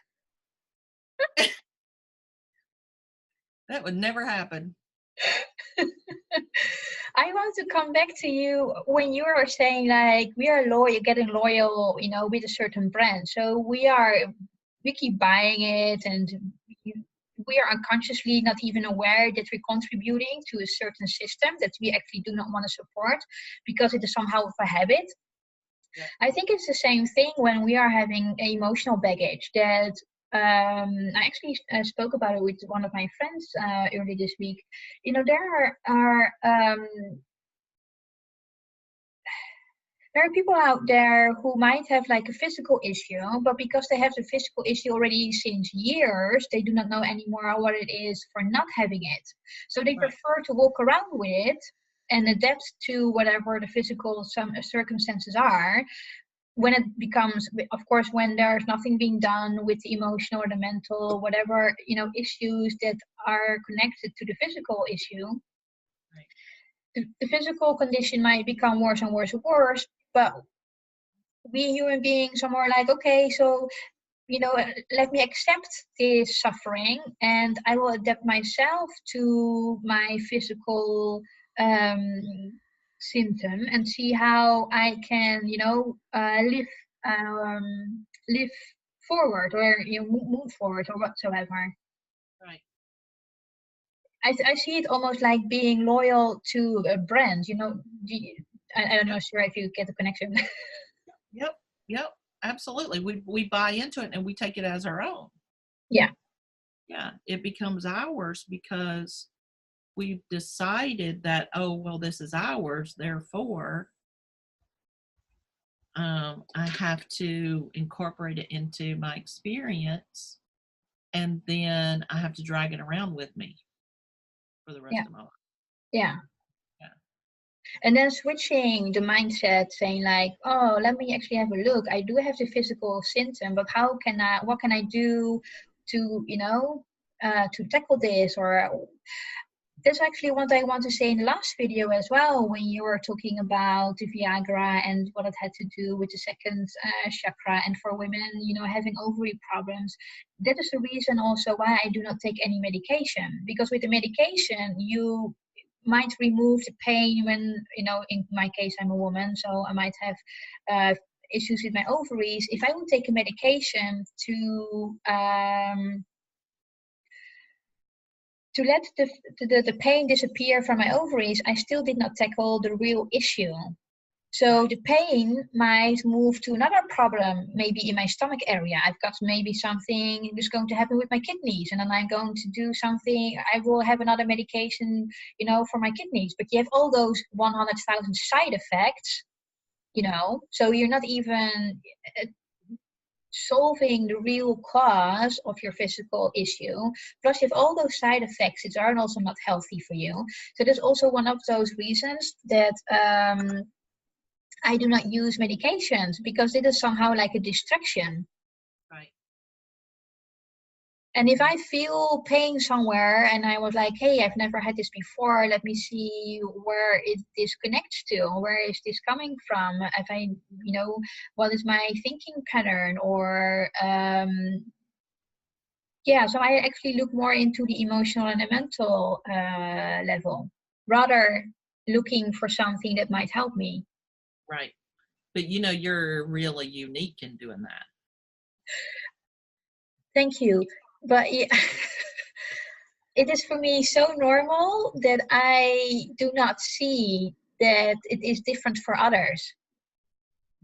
Speaker 2: That would never happen.
Speaker 1: I want to come back to you when you were saying, like, we are loyal, getting loyal, with a certain brand. So we keep buying it, and we are unconsciously not even aware that we're contributing to a certain system that we actually do not want to support because it is somehow of a habit. Yeah. I think it's the same thing when we are having emotional baggage that I actually spoke about it with one of my friends early this week. There are people out there who might have like a physical issue, but because they have the physical issue already since years, they do not know anymore what it is for not having it. So they prefer to walk around with it and adapt to whatever the physical circumstances are. When it becomes, of course, when there's nothing being done with the emotional or the mental, whatever, issues that are connected to the physical issue, the physical condition might become worse and worse and worse. But we human beings are more like, okay, so let me accept this suffering, and I will adapt myself to my physical symptom and see how I can, live forward, or move forward, or whatsoever.
Speaker 2: Right.
Speaker 1: I see it almost like being loyal to a brand. I'm not sure if you get the connection.
Speaker 2: Yep. Absolutely. We buy into it and we take it as our own.
Speaker 1: Yeah.
Speaker 2: Yeah. It becomes ours because we've decided that, oh, well, this is ours. Therefore, I have to incorporate it into my experience, and then I have to drag it around with me for the rest of my life.
Speaker 1: Yeah. And then switching the mindset, saying like, oh, let me actually have a look. I do have the physical symptom, but what can I do to, to tackle this? Or that's actually what I want to say in the last video as well, when you were talking about the Viagra and what it had to do with the second chakra, and for women, having ovary problems. That is the reason also why I do not take any medication, because with the medication, you might remove the pain when, in my case, I'm a woman, so I might have issues with my ovaries. If I would take a medication to let the pain disappear from my ovaries, I still did not tackle the real issue. So the pain might move to another problem, maybe in my stomach area. I've got maybe something that's going to happen with my kidneys, and then I'm going to do something. I will have another medication, for my kidneys. But you have all those 100,000 side effects, so you're not even solving the real cause of your physical issue. Plus, you have all those side effects that are also not healthy for you. So there's also one of those reasons that I do not use medications, because it is somehow like a distraction.
Speaker 2: Right.
Speaker 1: And if I feel pain somewhere and I was like, hey, I've never had this before, let me see where this connects to, where is this coming from? If I, what is my thinking pattern? Or, so I actually look more into the emotional and the mental level, rather looking for something that might help me.
Speaker 2: Right. But you're really unique in doing that.
Speaker 1: Thank you. But yeah, it is for me so normal that I do not see that it is different for others.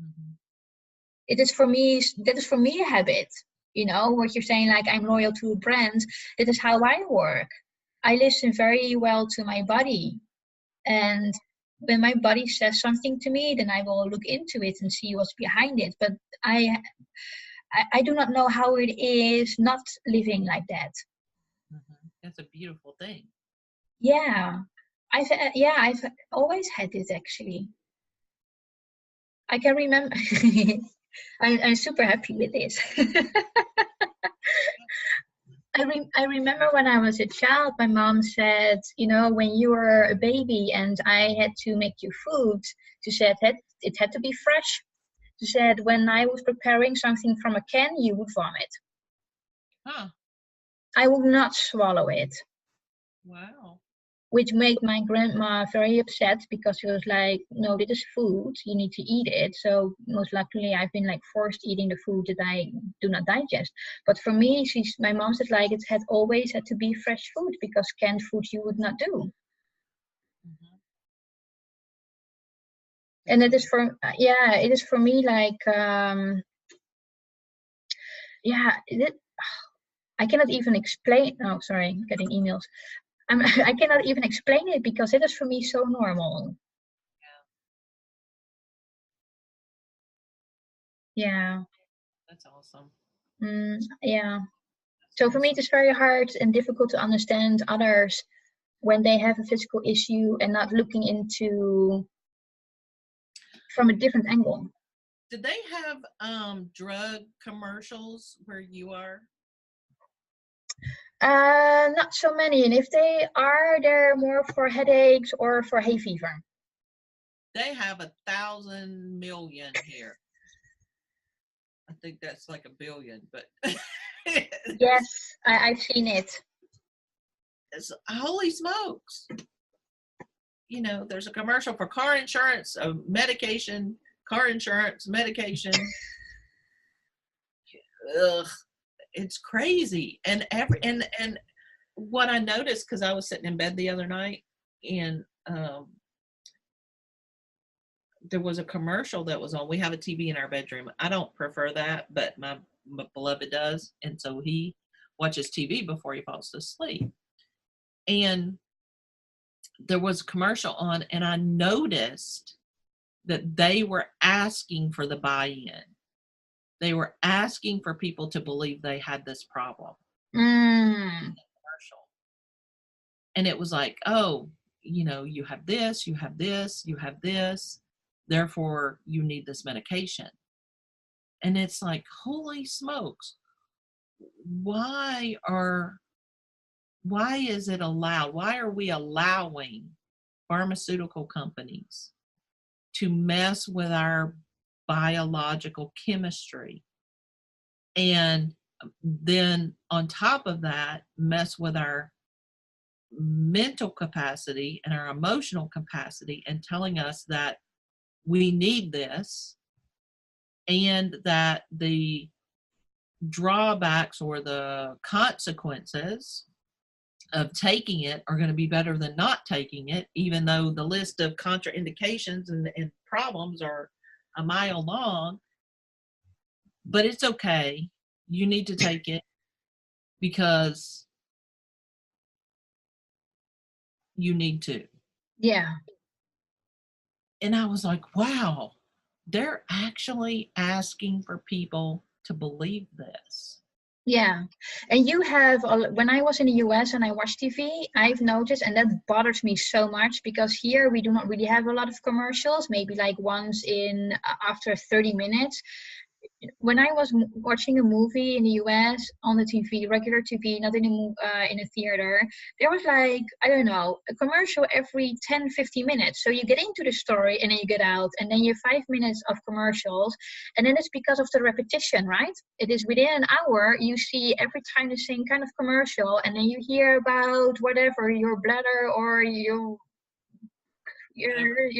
Speaker 2: Mm-hmm.
Speaker 1: That is for me a habit. What you're saying, like I'm loyal to a brand. That is how I work. I listen very well to my body. And when my body says something to me, then I will look into it and see what's behind it. But I do not know how it is not living like that.
Speaker 2: Mm-hmm. That's a beautiful thing.
Speaker 1: Yeah, I've always had it actually. I can remember. I'm super happy with this. I remember when I was a child, my mom said, when you were a baby and I had to make you food, she said it had to be fresh. She said when I was preparing something from a can, you would vomit.
Speaker 2: Huh.
Speaker 1: I would not swallow it.
Speaker 2: Wow.
Speaker 1: Which made my grandma very upset, because she was like, no, this is food, you need to eat it. So most likely I've been like forced eating the food that I do not digest. But for me, my mom said like it had always had to be fresh food, because canned food you would not do. Mm-hmm. And it is for me like I cannot even explain. Oh, sorry, I'm getting emails. I cannot even explain it, because it is for me so normal. Yeah.
Speaker 2: That's awesome.
Speaker 1: Yeah. So for me, it is very hard and difficult to understand others when they have a physical issue and not looking into from a different angle.
Speaker 2: Did they have drug commercials where you are?
Speaker 1: Not so many, and if they are, they're more for headaches or for hay fever.
Speaker 2: They have 1,000 million here. I think that's like 1 billion, but
Speaker 1: Yes, I've seen it.
Speaker 2: it's, holy smokes. You know, there's a commercial for car insurance, medication, car insurance, medication. Ugh, it's crazy. And what I noticed, because I was sitting in bed the other night, and there was a commercial that was on. We have a TV in our bedroom. I don't prefer that, but my beloved does, and so he watches TV before he falls asleep. And there was a commercial on, and I noticed that they were asking for the buy-in. They were asking for people to believe they had this problem. Commercial. And it was like, oh, you know, you have this, you have this, you have this, therefore you need this medication. And it's like, holy smokes, why is it allowed? Why are we allowing pharmaceutical companies to mess with our biological chemistry, and then on top of that mess with our mental capacity and our emotional capacity, and telling us that we need this, and that the drawbacks or the consequences of taking it are going to be better than not taking it, even though the list of contraindications and problems are a mile long. But it's okay. You need to take it because you need to.
Speaker 1: Yeah.
Speaker 2: And I was like, wow, they're actually asking for people to believe this.
Speaker 1: Yeah. And you have, when I was in the US and I watch TV, I've noticed, and that bothers me so much, because here we do not really have a lot of commercials, maybe like once in after 30 minutes. When I was watching a movie in the US on the TV, regular TV, not in a theater, there was like, I don't know, a commercial every 10, 15 minutes. So you get into the story and then you get out, and then you have 5 minutes of commercials. And then it's because of the repetition, right? It is within an hour, you see every time the same kind of commercial, and then you hear about whatever, your bladder or your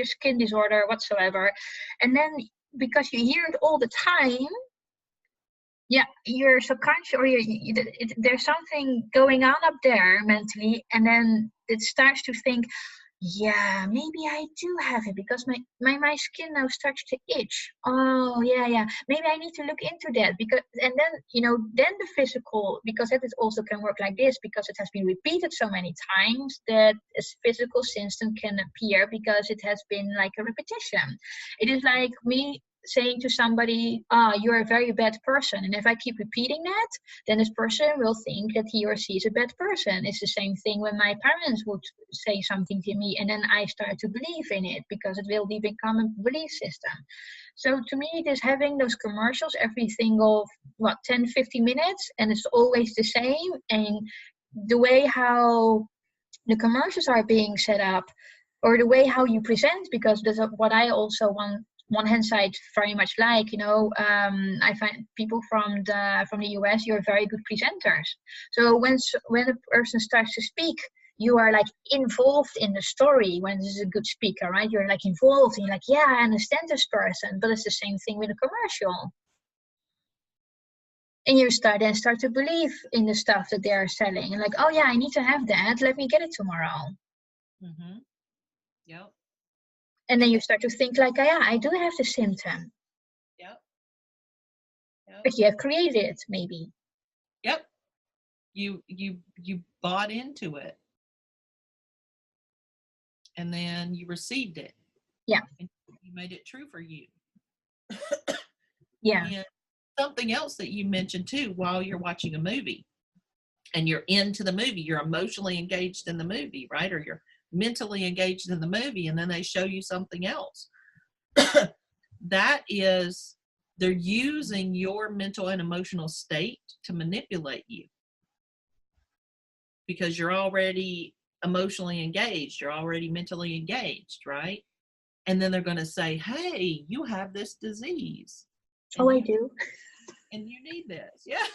Speaker 1: skin disorder whatsoever. And then because you hear it all the time, yeah, your subconscious, or there's something going on up there mentally, and then it starts to think, yeah, maybe I do have it because my skin now starts to itch. Oh yeah, maybe I need to look into that, because, and then then the physical, because that is also can work like this, because it has been repeated so many times that a physical symptom can appear because it has been like a repetition. It is like me saying to somebody, you're a very bad person, and if I keep repeating that, then this person will think that he or she is a bad person. It's the same thing when my parents would say something to me, and then I start to believe in it because it will become a belief system. So to me, it is having those commercials every single 10-15 minutes, and it's always the same. And the way how the commercials are being set up, or the way how you present, because that's what I also want. One hand side very much like, I find people from the US, you're very good presenters. So when a person starts to speak, you are like involved in the story. When this is a good speaker, right, you're like involved and you're like, yeah, I understand this person. But it's the same thing with a commercial, and you start to believe in the stuff that they're selling, and like, oh yeah, I need to have that, let me get it tomorrow.
Speaker 2: Mm-hmm. Yep.
Speaker 1: And then you start to think like, yeah, I do have the symptom.
Speaker 2: Yep.
Speaker 1: But you have created it, maybe.
Speaker 2: Yep. You bought into it, and then you received it.
Speaker 1: Yeah.
Speaker 2: And you made it true for you.
Speaker 1: Yeah.
Speaker 2: And something else that you mentioned too, while you're watching a movie, and you're into the movie, you're emotionally engaged in the movie, right? Or you're mentally engaged in the movie, and then they show you something else. That is, they're using your mental and emotional state to manipulate you, because you're already emotionally engaged, you're already mentally engaged, right? And then they're going to say, hey, you have this disease.
Speaker 1: Oh, I do.
Speaker 2: And you need this. Yeah.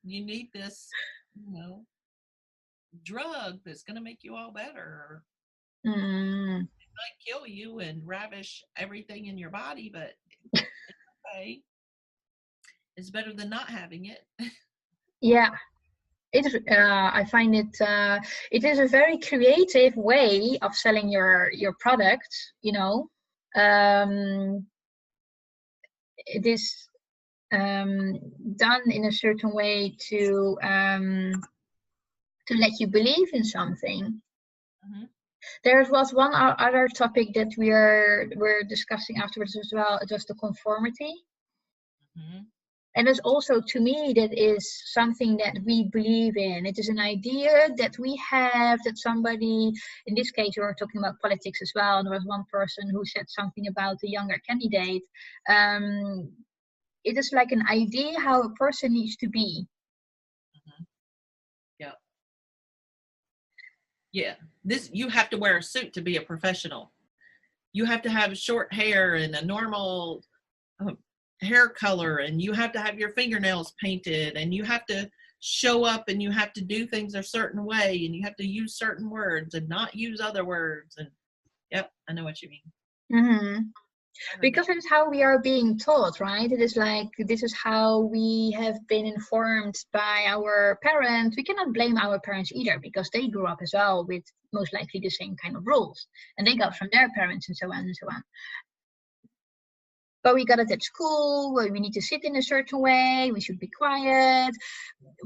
Speaker 2: you need this, drug that's going to make you all better.
Speaker 1: Mm.
Speaker 2: It might kill you and ravish everything in your body, but it's okay. It's better than not having it.
Speaker 1: Yeah. It is, I find it is a very creative way of selling your product, it is done in a certain way to let you believe in something.
Speaker 2: Mm-hmm.
Speaker 1: There was one other topic that we're discussing afterwards as well. It was the conformity.
Speaker 2: Mm-hmm.
Speaker 1: And it's also, to me, that is something that we believe in. It is an idea that we have, that somebody, in this case, we were talking about politics as well. And there was one person who said something about the younger candidate. It is like an idea how a person needs to be.
Speaker 2: Mm-hmm. Yeah. Yeah. You have to wear a suit to be a professional. You have to have short hair and a normal hair color, and you have to have your fingernails painted, and you have to show up, and you have to do things a certain way, and you have to use certain words and not use other words. And yep, I know what you mean.
Speaker 1: Mm-hmm. Because it is how we are being taught, right? It is like, this is how we have been informed by our parents. We cannot blame our parents either, because they grew up as well with most likely the same kind of rules, and they got from their parents and so on and so on. But we got it at school, where we need to sit in a certain way, we should be quiet.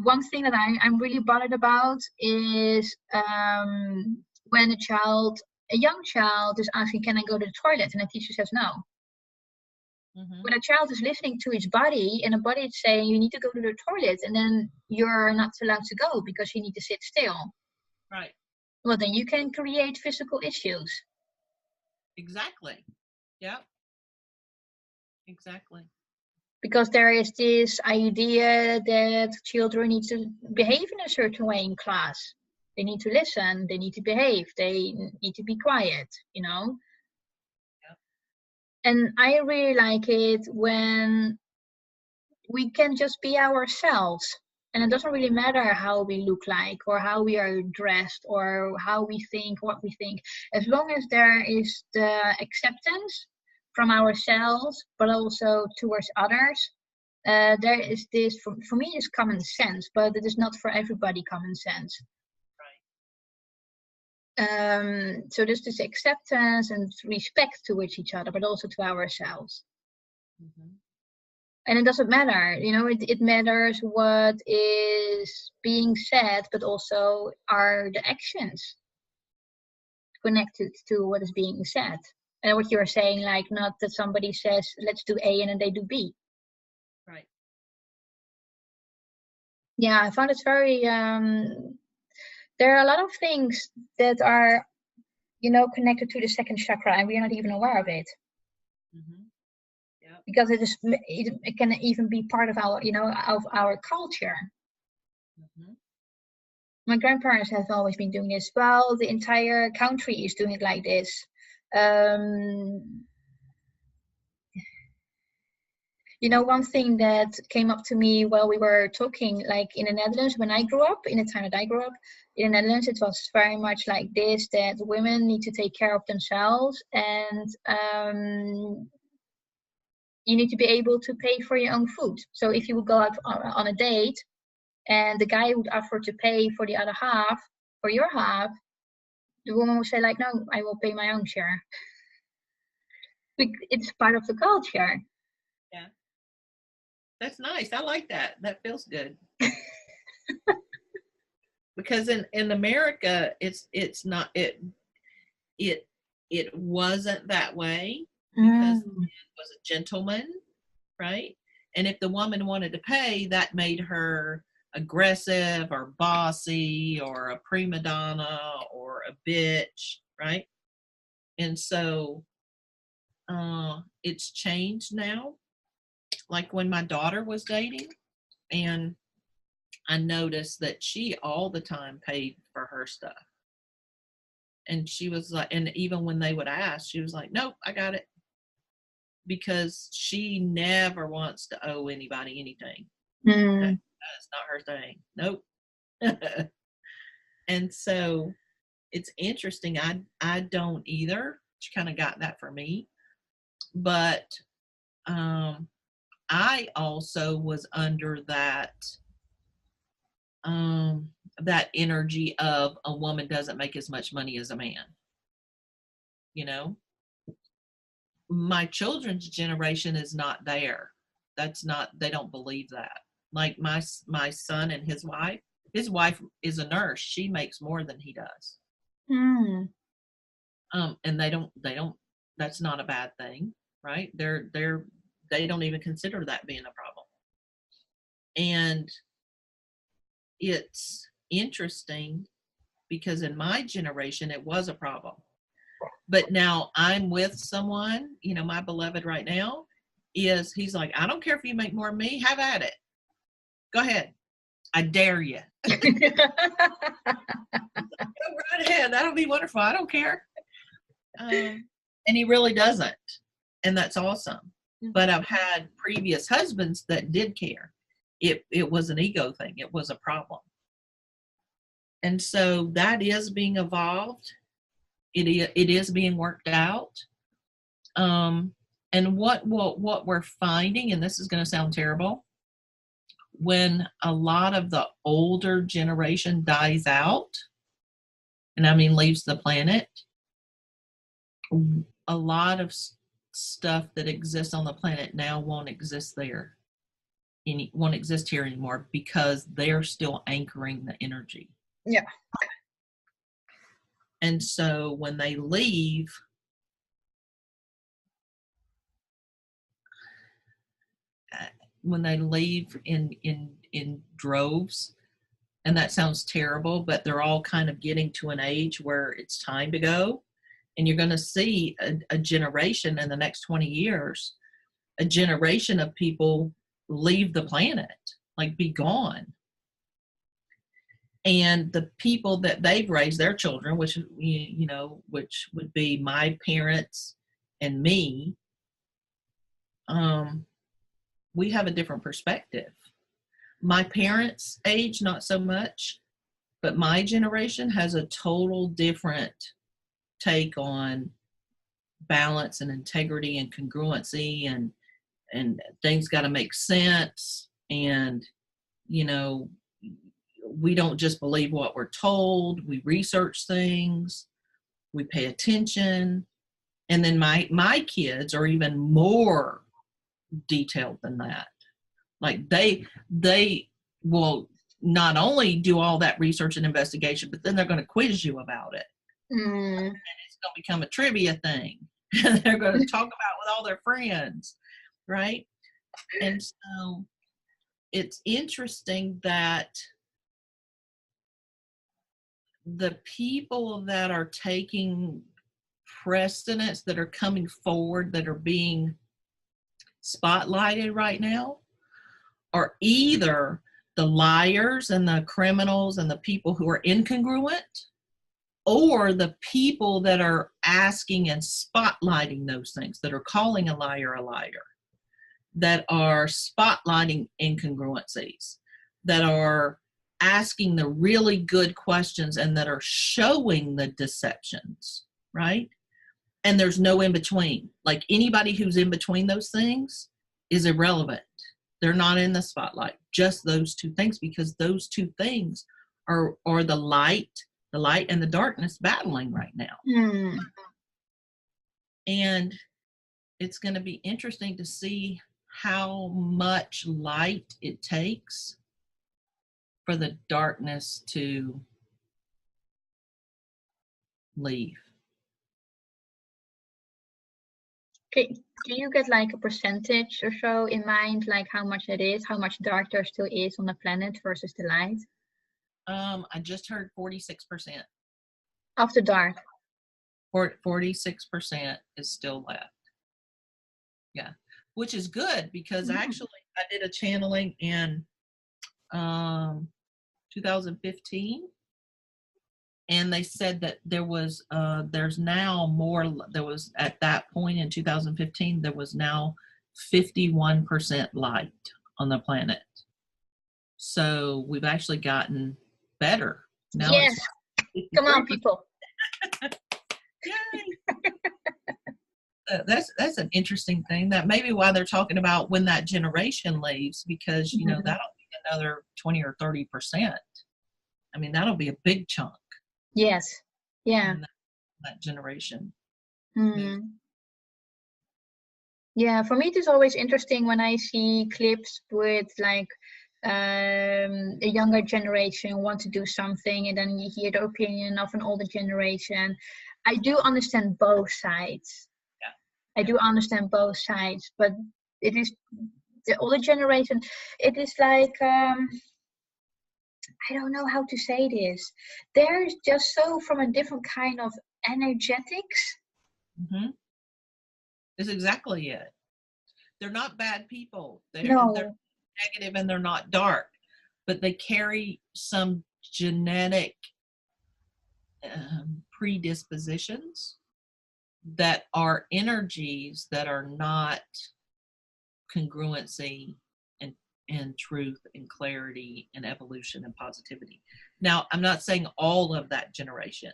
Speaker 1: One thing that I'm really bothered about is when a young child is asking, can I go to the toilet? And the teacher says no. Mm-hmm. When a child is listening to his body, and the body is saying, you need to go to the toilet, and then you're not allowed to go because you need to sit still.
Speaker 2: Right.
Speaker 1: Well, then you can create physical issues.
Speaker 2: Exactly. Yeah. Exactly.
Speaker 1: Because there is this idea that children need to behave in a certain way in class. They need to listen, they need to behave, they need to be quiet, Yep. And I really like it when we can just be ourselves. And it doesn't really matter how we look like, or how we are dressed, or how we think, what we think. As long as there is the acceptance from ourselves, but also towards others, there is this, for me, is common sense, but it is not for everybody common sense. Right. So there's this acceptance and respect towards each other, but also to ourselves. Mm-hmm. And it doesn't matter, it matters what is being said, but also are the actions connected to what is being said. And what you're saying, like, not that somebody says, let's do A, and then they do B. Right. Yeah, I found it very, there are a lot of things that are, connected to the second chakra, and we are not even aware of it. Mm-hmm. Yeah. Because it can even be part of our, of our culture. Mm-hmm. My grandparents have always been doing this. Well, the entire country is doing it like this. One thing that came up to me while we were talking, like in the Netherlands, when I grew up, in the time that I grew up, in the Netherlands, it was very much like this, that women need to take care of themselves, and you need to be able to pay for your own food. So if you would go out on a date, and the guy would offer to pay for the other half, for your half, the woman would say, like, no, I will pay my own share. It's part of the culture.
Speaker 2: Yeah. That's nice. I like that. That feels good. Because in America, it's not, it wasn't that way, because it was a gentleman, right? And if the woman wanted to pay, that made her aggressive or bossy or a prima donna or a bitch, right? And so it's changed now. Like when my daughter was dating, and I noticed that she all the time paid for her stuff. And she was like, and even when they would ask, she was like, nope, I got it. Because she never wants to owe anybody anything. That's not her thing. Nope. And so it's interesting. I don't either. She kind of got that for me. But I also was under that that energy of a woman doesn't make as much money as a man. You know, my children's generation is not there. That's not, they don't believe that. Like my son and his wife is a nurse. She makes more than he does. And they don't, that's not a bad thing, right? They don't even consider that being a problem. And it's interesting because in my generation, it was a problem. But now I'm with someone, you know, my beloved right now he's like, I don't care if you make more than me, have at it. Go ahead. I dare you. Go right ahead. That'll be wonderful. I don't care. And he really doesn't. And that's awesome. But I've had previous husbands that did care. It was an ego thing. It was a problem. And so that is being evolved. It is being worked out. And what we're finding, and this is going to sound terrible, when a lot of the older generation dies out, and I mean leaves the planet, a lot of stuff that exists on the planet now won't exist there. Won't exist here anymore because they're still anchoring the energy.
Speaker 1: Yeah.
Speaker 2: And so when they leave, in droves, and that sounds terrible, but they're all kind of getting to an age where it's time to go. And you're going to see a generation in the next 20 years, a generation of people leave the planet, like be gone. And the people that they've raised, their children, which, you know, which would be my parents and me, we have a different perspective. My parents' age, not so much, but my generation has a total different take on balance and integrity and congruency, and things got to make sense. And, you know, we don't just believe what we're told. We research things. We pay attention. And then my kids are even more detailed than that. Like they will not only do all that research and investigation, but then they're going to quiz you about it. And it's going to become a trivia thing. They're going to talk about with all their friends, right? And so it's interesting that the people that are taking precedence, that are coming forward, that are being spotlighted right now, are either the liars and the criminals and the people who are incongruent, or the people that are asking and spotlighting those things, that are calling a liar, that are spotlighting incongruencies, that are asking the really good questions, and that are showing the deceptions, right? And there's no in between. Like anybody who's in between those things is irrelevant. They're not in the spotlight, just those two things, because those two things are the light and the darkness battling right now. And it's going to be interesting to see how much light it takes for the darkness to leave.
Speaker 1: Do you get like a percentage or so in mind, like how much it is, how much dark there still is on the planet versus the light?
Speaker 2: I just heard 46%.
Speaker 1: Of the dark.
Speaker 2: 46% is still left. Yeah, which is good because actually I did a channeling in 2015, and they said that there's now more. There was at that point in 2015 there was now 51% light on the planet. So we've actually gotten better. Now
Speaker 1: Yes.
Speaker 2: It's
Speaker 1: Come on, people.
Speaker 2: Yay. That's an interesting thing. That may be why they're talking about when that generation leaves, because you know that'll be another 20 or 30%. I mean, that'll be a big chunk.
Speaker 1: Yes. Yeah.
Speaker 2: That generation.
Speaker 1: Yeah, for me it is always interesting when I see clips with like a younger generation want to do something, and then you hear the opinion of an older generation. I do understand both sides.
Speaker 2: Yeah.
Speaker 1: I do understand both sides, but it is the older generation. It is like I don't know how to say this. They're just so from a different kind of energetics.
Speaker 2: That's exactly it. They're not bad people. They're negative and they're not dark, but they carry some genetic predispositions that are energies that are not congruency and truth and clarity and evolution and positivity. Now, I'm not saying all of that generation,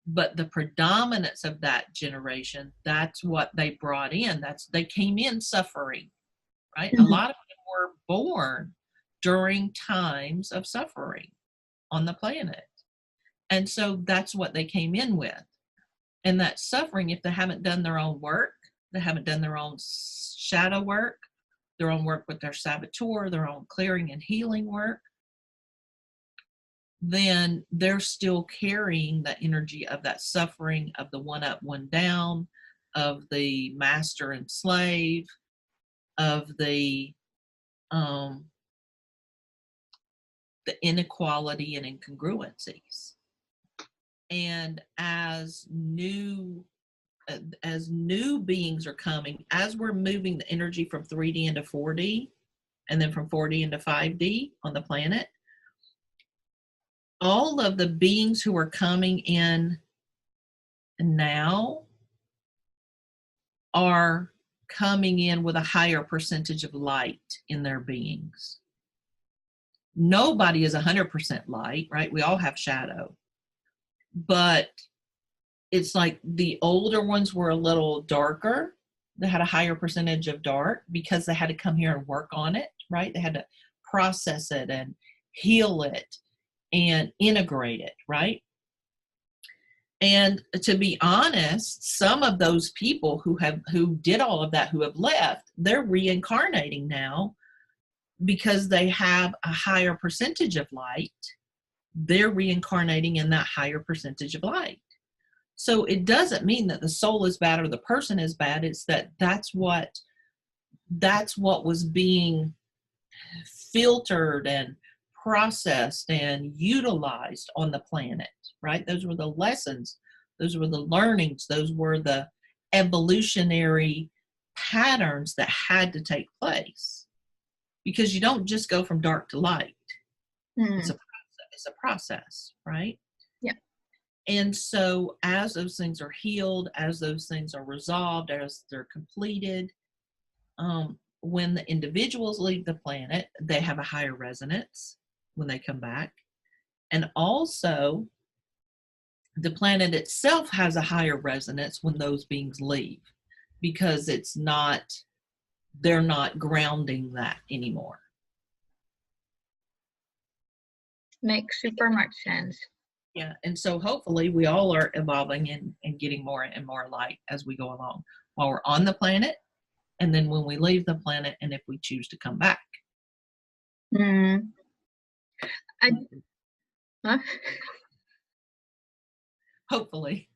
Speaker 2: but the predominance of that generation, that's what they brought in. They came in suffering, right? A lot of them were born during times of suffering on the planet. And so that's what they came in with. And that suffering, if they haven't done their own work, they haven't done their own shadow work, their own work with their saboteur, their own clearing and healing work, then they're still carrying the energy of that suffering, of the one up, one down, of the master and slave, of the inequality and incongruencies. And as new beings are coming, as we're moving the energy from 3D into 4D, and then from 4D into 5D on the planet, all of the beings who are coming in now are coming in with a higher percentage of light in their beings. Nobody is 100% light, right? We all have shadow. But it's like the older ones were a little darker. They had a higher percentage of dark because they had to come here and work on it, right? They had to process it and heal it and integrate it, right? And to be honest, some of those people who did all of that, who have left, they're reincarnating now because they have a higher percentage of light. They're reincarnating in that higher percentage of light. So it doesn't mean that the soul is bad or the person is bad. It's that's what was being filtered and processed and utilized on the planet, right? Those were the lessons. Those were the learnings. Those were the evolutionary patterns that had to take place. Because you don't just go from dark to light. It's a process, right?
Speaker 1: Yeah.
Speaker 2: And so as those things are healed, as those things are resolved, as they're completed, when the individuals leave the planet, they have a higher resonance when they come back. And also, the planet itself has a higher resonance when those beings leave, because they're not grounding that anymore.
Speaker 1: Makes super much sense.
Speaker 2: Yeah, and so hopefully we all are evolving and getting more and more light as we go along while we're on the planet, and then when we leave the planet, and if we choose to come back. Hopefully.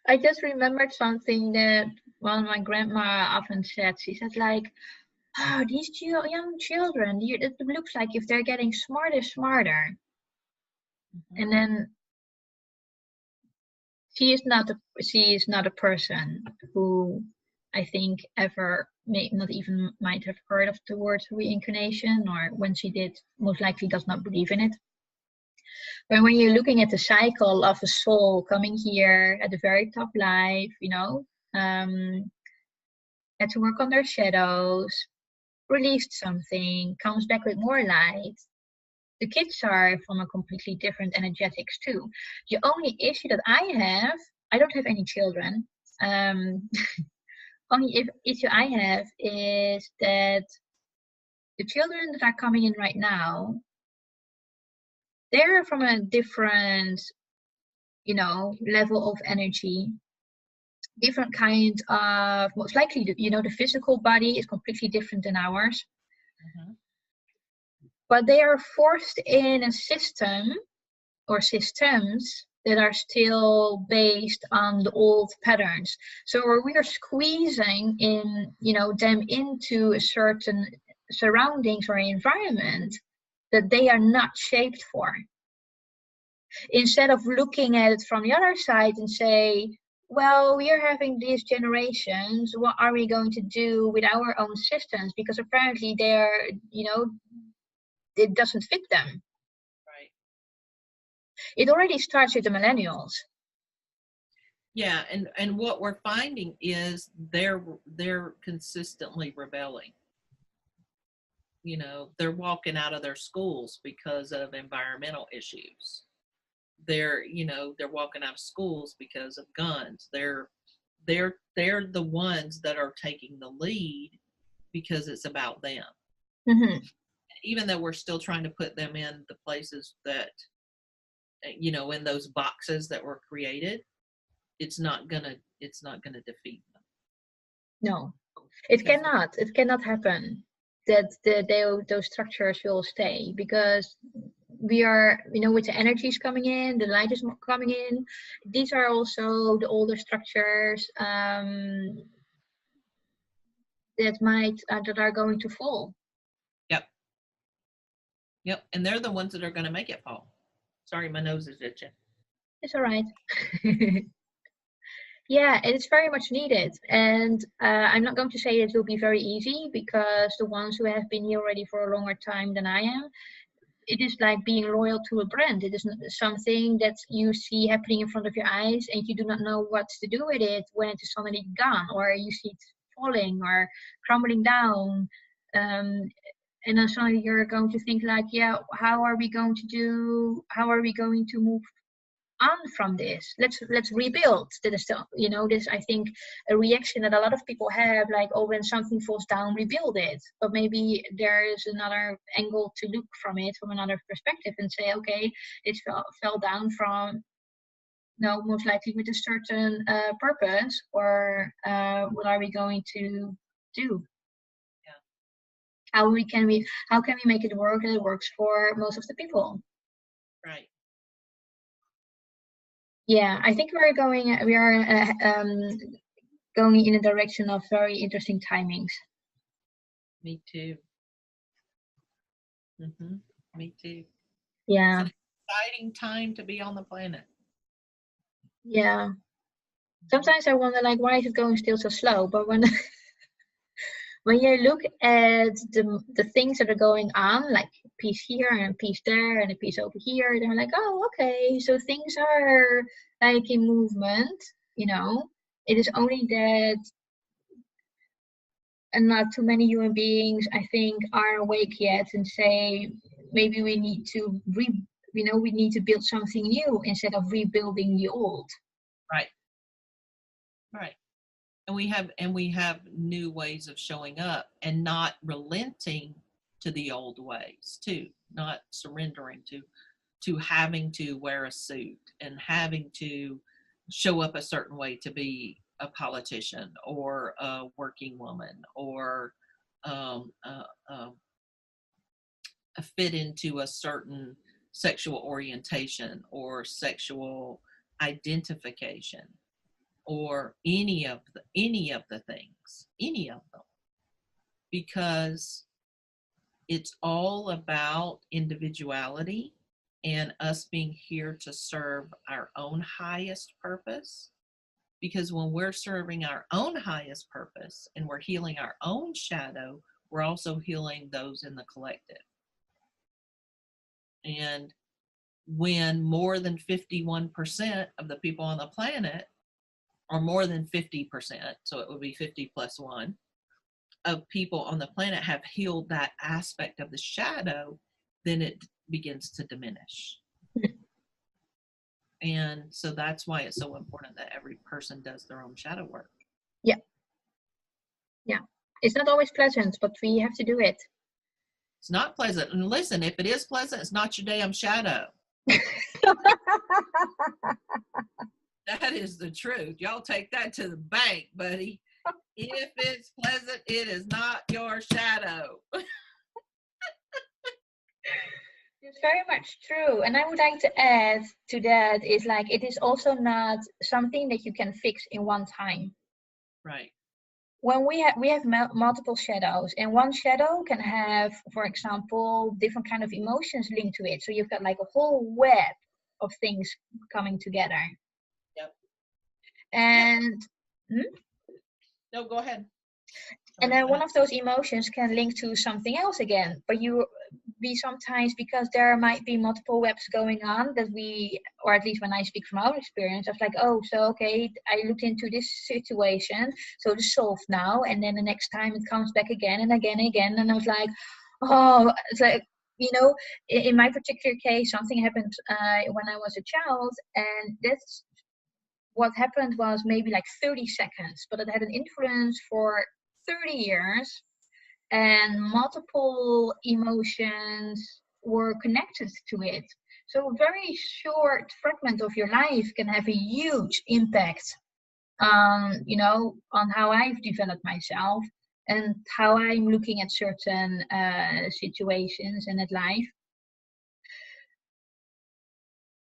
Speaker 1: I just remembered something that one of my grandma often said. She said like, "Oh, these young children, it looks like if they're getting smarter, smarter."
Speaker 2: Mhm.
Speaker 1: And then she is not a person who I think ever may not even might have heard of the word reincarnation, or when she did, most likely does not believe in it. But when you're looking at the cycle of a soul coming here at the very top life, had to work on their shadows, released something, comes back with more light. The kids are from a completely different energetics too. The only issue that I don't have any children. Um, only issue I have is that the children that are coming in right now, they're from a different, level of energy, different kind of, most likely, the physical body is completely different than ours,
Speaker 2: Mhm.
Speaker 1: but they are forced in a system or systems that are still based on the old patterns. So we are squeezing in, them into a certain surroundings or environment that they are not shaped for. Instead of looking at it from the other side and say, well, we are having these generations, what are we going to do with our own systems? Because apparently it doesn't fit them.
Speaker 2: Right.
Speaker 1: It already starts with the millennials.
Speaker 2: Yeah, and what we're finding is they're consistently rebelling. They're walking out of their schools because of environmental issues. They're walking out of schools because of guns. They're the ones that are taking the lead because it's about them.
Speaker 1: Mm-hmm.
Speaker 2: Even though we're still trying to put them in the places that, in those boxes that were created, it's not gonna defeat them.
Speaker 1: No, it
Speaker 2: Because
Speaker 1: cannot. It cannot happen that those structures will stay, because we are, with the energies coming in, the light is coming in. These are also the older structures that are going to fall.
Speaker 2: yep, yep, and they're the ones that are gonna make it fall. Sorry, my nose is itching.
Speaker 1: It's all right. Yeah, it's very much needed. And I'm not going to say it will be very easy, because the ones who have been here already for a longer time than I am, it is like being loyal to a brand. It is something that you see happening in front of your eyes and you do not know what to do with it when it is suddenly gone, or you see it falling or crumbling down. Um, and then suddenly you're going to think like, yeah, how are we going to move on from this? Let's rebuild. That is this, I think, a reaction that a lot of people have, like, oh, when something falls down, rebuild it. But maybe there is another angle to look from it, from another perspective, and say, okay, it fell down from, no, most likely with a certain purpose, or what are we going to do?
Speaker 2: Yeah.
Speaker 1: How can we make it work that it works for most of the people?
Speaker 2: Right.
Speaker 1: Yeah, I think we are going in a direction of very interesting timings.
Speaker 2: Me too. Me too. It's
Speaker 1: Yeah,
Speaker 2: an exciting time to be on the planet.
Speaker 1: yeah. Sometimes I wonder, like, why is it going still so slow? But when when you look at the things that are going on, like a piece here and a piece there and a piece over here, they're like, oh, okay, so things are like in movement. It is only that, and not too many human beings, I think, are awake yet and say, maybe we need to we need to build something new instead of rebuilding the old.
Speaker 2: Right. Right. And we have new ways of showing up and not relenting to the old ways too, not surrendering to having to wear a suit and having to show up a certain way to be a politician or a working woman or um, uh, um, fit into a certain sexual orientation or sexual identification. or any of the things, any of them, because it's all about individuality and us being here to serve our own highest purpose. Because when we're serving our own highest purpose and we're healing our own shadow, we're also healing those in the collective. And when more than 51% of the people on the planet, or more than 50%, so it would be 50 plus 1, of people on the planet have healed that aspect of the shadow, then it begins to diminish. And so that's why it's so important that every person does their own shadow work.
Speaker 1: Yeah. Yeah. It's not always pleasant, but we have to do it.
Speaker 2: It's not pleasant. And listen, if it is pleasant, it's not your damn shadow. That is the truth. Y'all take that to the bank, buddy. If it's pleasant, it is not your shadow.
Speaker 1: It's very much true. And I would like to add to that is like, it is also not something that you can fix in one time.
Speaker 2: Right.
Speaker 1: When we have multiple shadows, and one shadow can have, for example, different kind of emotions linked to it. So you've got like a whole web of things coming together.
Speaker 2: Yep.
Speaker 1: And
Speaker 2: No, go ahead.
Speaker 1: And then one of those emotions can link to something else again, but we sometimes, because there might be multiple webs going on, that we, or at least when I speak from our experience, I was like, oh, so okay, I looked into this situation, so it's solved now, and then the next time it comes back again and again and again, and I was like, oh, it's like, you know, in my particular case, something happened when I was a child, and that's what happened was maybe like 30 seconds, but it had an influence for 30 years, and multiple emotions were connected to it. So a very short fragment of your life can have a huge impact on, you know, on how I've developed myself and how I'm looking at certain situations and at life.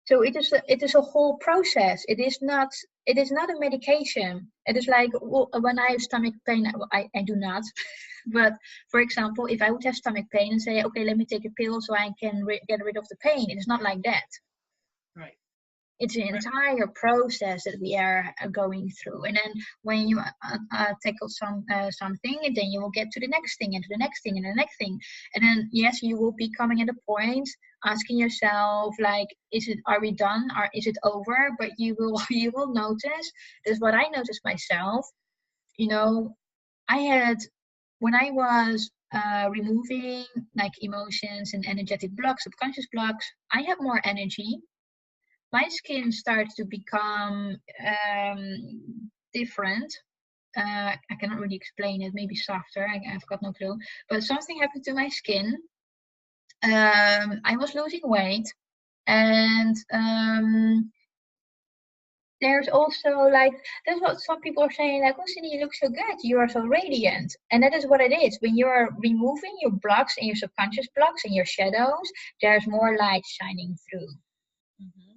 Speaker 1: So it is a whole process. It is not a medication. It is like, well, when I have stomach pain, I do not. But for example, if I would have stomach pain and say, okay, let me take a pill so I can get rid of the pain, it is not like that.
Speaker 2: Right.
Speaker 1: It's an entire process that we are going through. And then when you tackle something, and then you will get to the next thing and to the next thing and the next thing. And then, yes, you will be coming at a point asking yourself, like, are we done, or is it over? But you will notice, that's what I noticed myself, you know, when I was removing like emotions and energetic blocks, subconscious blocks, I had more energy. My skin started to become different. I cannot really explain it, maybe softer, I've got no clue. But something happened to my skin. I was losing weight, and there's also like, that's what some people are saying, like, oh Cindy, you look so good, you are so radiant. And that is what it is. When you're removing your blocks and your subconscious blocks and your shadows, there's more light shining through. Mm-hmm.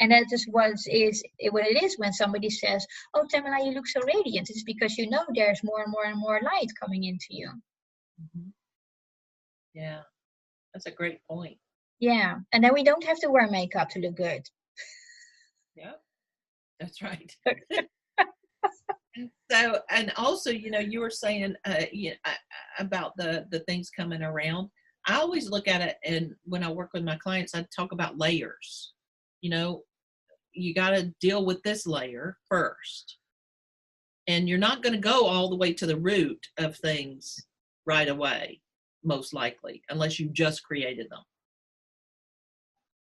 Speaker 1: And that is what it is when somebody says, oh Tamara, you look so radiant. It's because, you know, there's more and more and more light coming into you.
Speaker 2: Mm-hmm. Yeah, that's a great point.
Speaker 1: Yeah, and then we don't have to wear makeup to look good.
Speaker 2: Yep, that's right. So, and also, you know, you were saying about the things coming around. I always look at it, and when I work with my clients, I talk about layers. You know, you got to deal with this layer first. And you're not going to go all the way to the root of things right away, most likely, unless you just created them.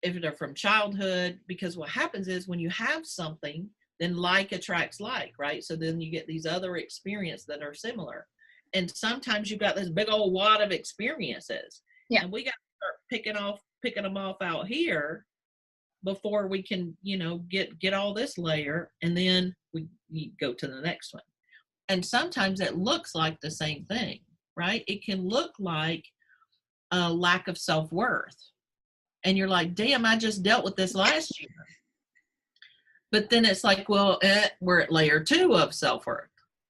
Speaker 2: If they're from childhood, because what happens is when you have something, then like attracts like, right? So then you get these other experiences that are similar. And sometimes you've got this big old wad of experiences. Yeah. And we got to start picking them off out here before we can, you know, get all this layer, and then we go to the next one. And sometimes it looks like the same thing, right? It can look like a lack of self-worth. And you're like, damn, I just dealt with this last year. But then it's like, well, we're at layer 2 of self-worth,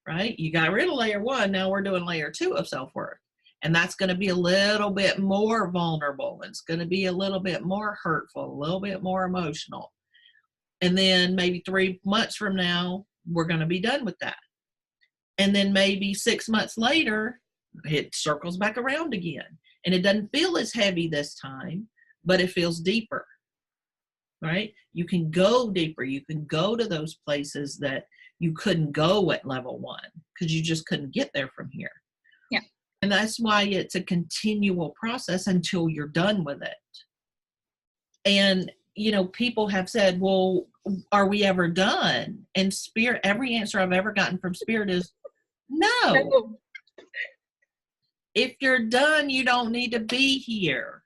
Speaker 2: right? You got rid of layer 1. Now we're doing layer 2 of self-worth. And that's going to be a little bit more vulnerable. It's going to be a little bit more hurtful, a little bit more emotional. And then maybe 3 months from now, we're going to be done with that. And then maybe 6 months later, it circles back around again. And it doesn't feel as heavy this time, but it feels deeper, right? You can go deeper. You can go to those places that you couldn't go at level 1 because you just couldn't get there from here.
Speaker 1: Yeah.
Speaker 2: And that's why it's a continual process until you're done with it. And, you know, people have said, well, are we ever done? And Spirit, every answer I've ever gotten from Spirit is no. If you're done, you don't need to be here.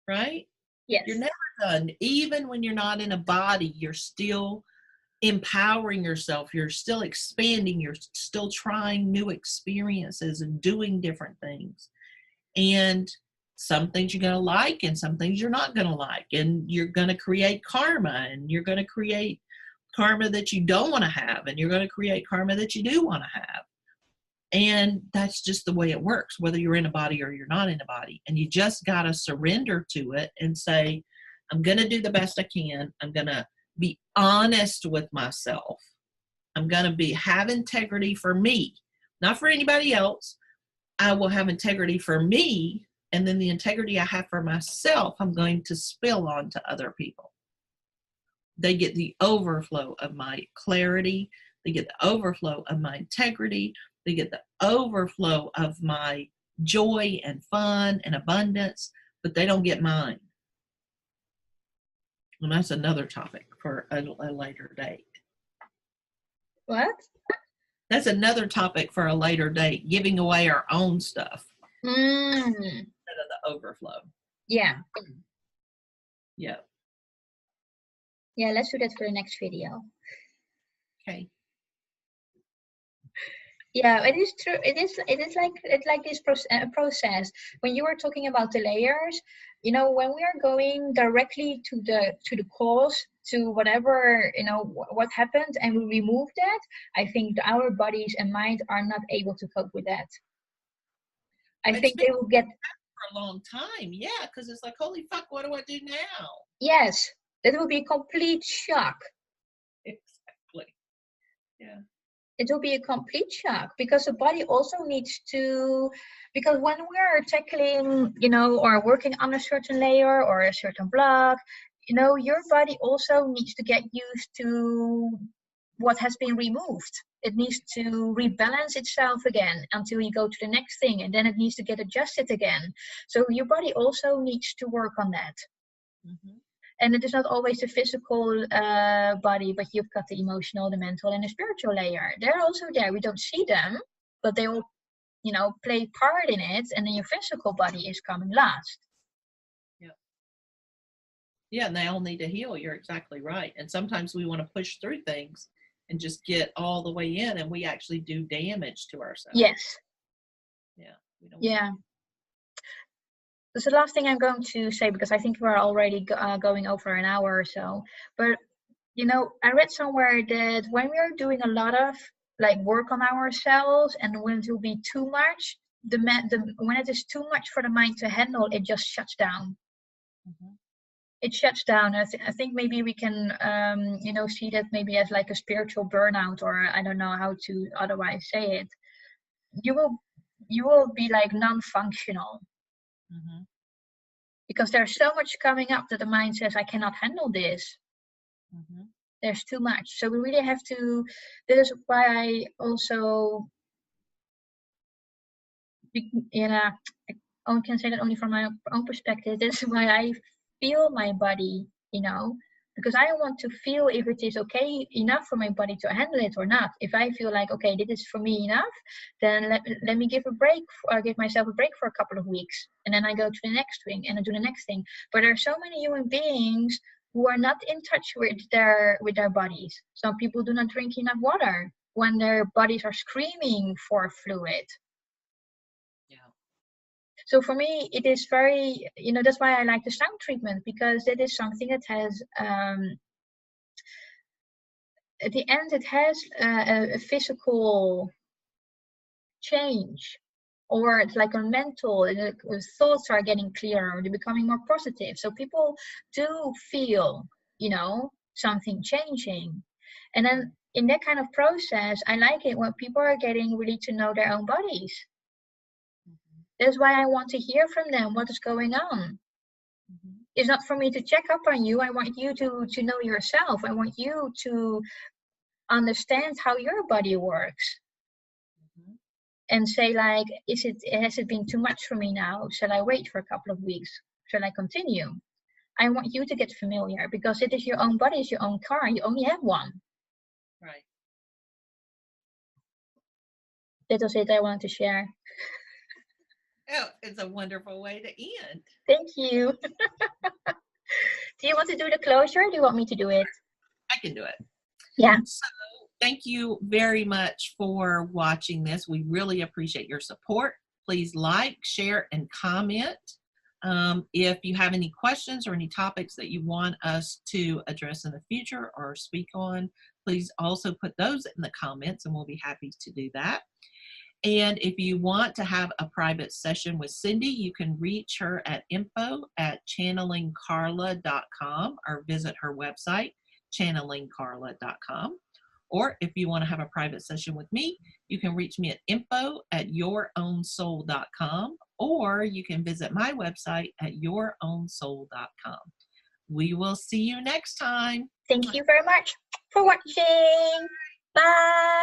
Speaker 2: Right?
Speaker 1: Yes.
Speaker 2: You're never done. Even when you're not in a body, you're still empowering yourself. You're still expanding. You're still trying new experiences and doing different things. And some things you're going to like and some things you're not going to like. And you're going to create karma, and you're going to create karma that you don't want to have. And you're going to create karma that you do want to have. And that's just the way it works, whether you're in a body or you're not in a body. And you just got to surrender to it and say, I'm going to do the best I can. I'm going to be honest with myself. I'm going to have integrity for me, not for anybody else. I will have integrity for me. And then the integrity I have for myself, I'm going to spill on to other people. They get the overflow of my clarity. They get the overflow of my integrity. They get the overflow of my joy and fun and abundance, but they don't get mine. And that's another topic for a later date.
Speaker 1: What?
Speaker 2: That's another topic for a later date, giving away our own stuff. Instead of the overflow.
Speaker 1: Yeah.
Speaker 2: Yeah.
Speaker 1: Yeah, let's do that for the next video.
Speaker 2: Okay.
Speaker 1: Yeah, it is true. It is like this process. When you were talking about the layers, you know, when we are going directly to the cause, to whatever, you know, what happened, and we remove that, I think our bodies and mind are not able to cope with that. I think they will get
Speaker 2: for a long time. Yeah, because it's like, holy fuck, what do I do now?
Speaker 1: Yes, it will be a complete shock.
Speaker 2: Exactly. Yeah.
Speaker 1: It will be a complete shock, because the body also needs to, because when we're tackling, you know, or working on a certain layer or a certain block, you know, your body also needs to get used to what has been removed. It needs to rebalance itself again until you go to the next thing, and then it needs to get adjusted again. So your body also needs to work on that. Mm-hmm. And it is not always the physical body, but you've got the emotional, the mental, and the spiritual layer. They're also there. We don't see them, but they all, you know, play part in it. And then your physical body is coming last.
Speaker 2: Yeah. Yeah, and they all need to heal. You're exactly right. And sometimes we want to push through things and just get all the way in, and we actually do damage to ourselves.
Speaker 1: Yes.
Speaker 2: Yeah. We don't.
Speaker 1: Yeah. That's the last thing I'm going to say, because I think we're already going over an hour or so. But, you know, I read somewhere that when we are doing a lot of like work on ourselves, and when it will be too much, when it is too much for the mind to handle, it just shuts down. Mm-hmm. It shuts down. I think maybe we can, you know, see that maybe as like a spiritual burnout, or I don't know how to otherwise say it. You will be like non-functional. Mm-hmm. Because there's so much coming up that the mind says, I cannot handle this. Mm-hmm. There's too much. So we really have to, that is why I also, you know, I can say that only from my own perspective. This is why I feel my body, you know, because I want to feel if it is okay enough for my body to handle it or not. If I feel like, okay, this is for me enough, then let me give myself a break for a couple of weeks. And then I go to the next thing and I do the next thing. But there are so many human beings who are not in touch with their bodies. Some people do not drink enough water when their bodies are screaming for fluid. So for me, it is very, you know, that's why I like the sound treatment, because it is something that has at the end, it has a physical change, or it's like a mental, thoughts are getting clearer, they're becoming more positive. So people do feel, you know, something changing. And then in that kind of process, I like it when people are getting really to know their own bodies. That's why I want to hear from them what is going on. It's not for me to check up on you. I want you to know yourself. I want you to understand how your body works. And say, like, has it been too much for me now? Shall I wait for a couple of weeks? Shall I continue? I want you to get familiar, because it is your own body, it's your own car. You only have one.
Speaker 2: Right.
Speaker 1: That was it I wanted to share.
Speaker 2: Oh, it's a wonderful way to end.
Speaker 1: Thank you. Do you want to do the closure, or do you want me to do it?
Speaker 2: I can do it.
Speaker 1: Yeah.
Speaker 2: So thank you very much for watching this. We really appreciate your support. Please like, share, and comment. If you have any questions or any topics that you want us to address in the future or speak on, please also put those in the comments, and we'll be happy to do that. And if you want to have a private session with Cindy, you can reach her at info@channelingcarla.com or visit her website, channelingcarla.com. Or if you want to have a private session with me, you can reach me at info@yourownsoul.com, or you can visit my website at yourownsoul.com. We will see you next time.
Speaker 1: Thank you very much for watching. Bye.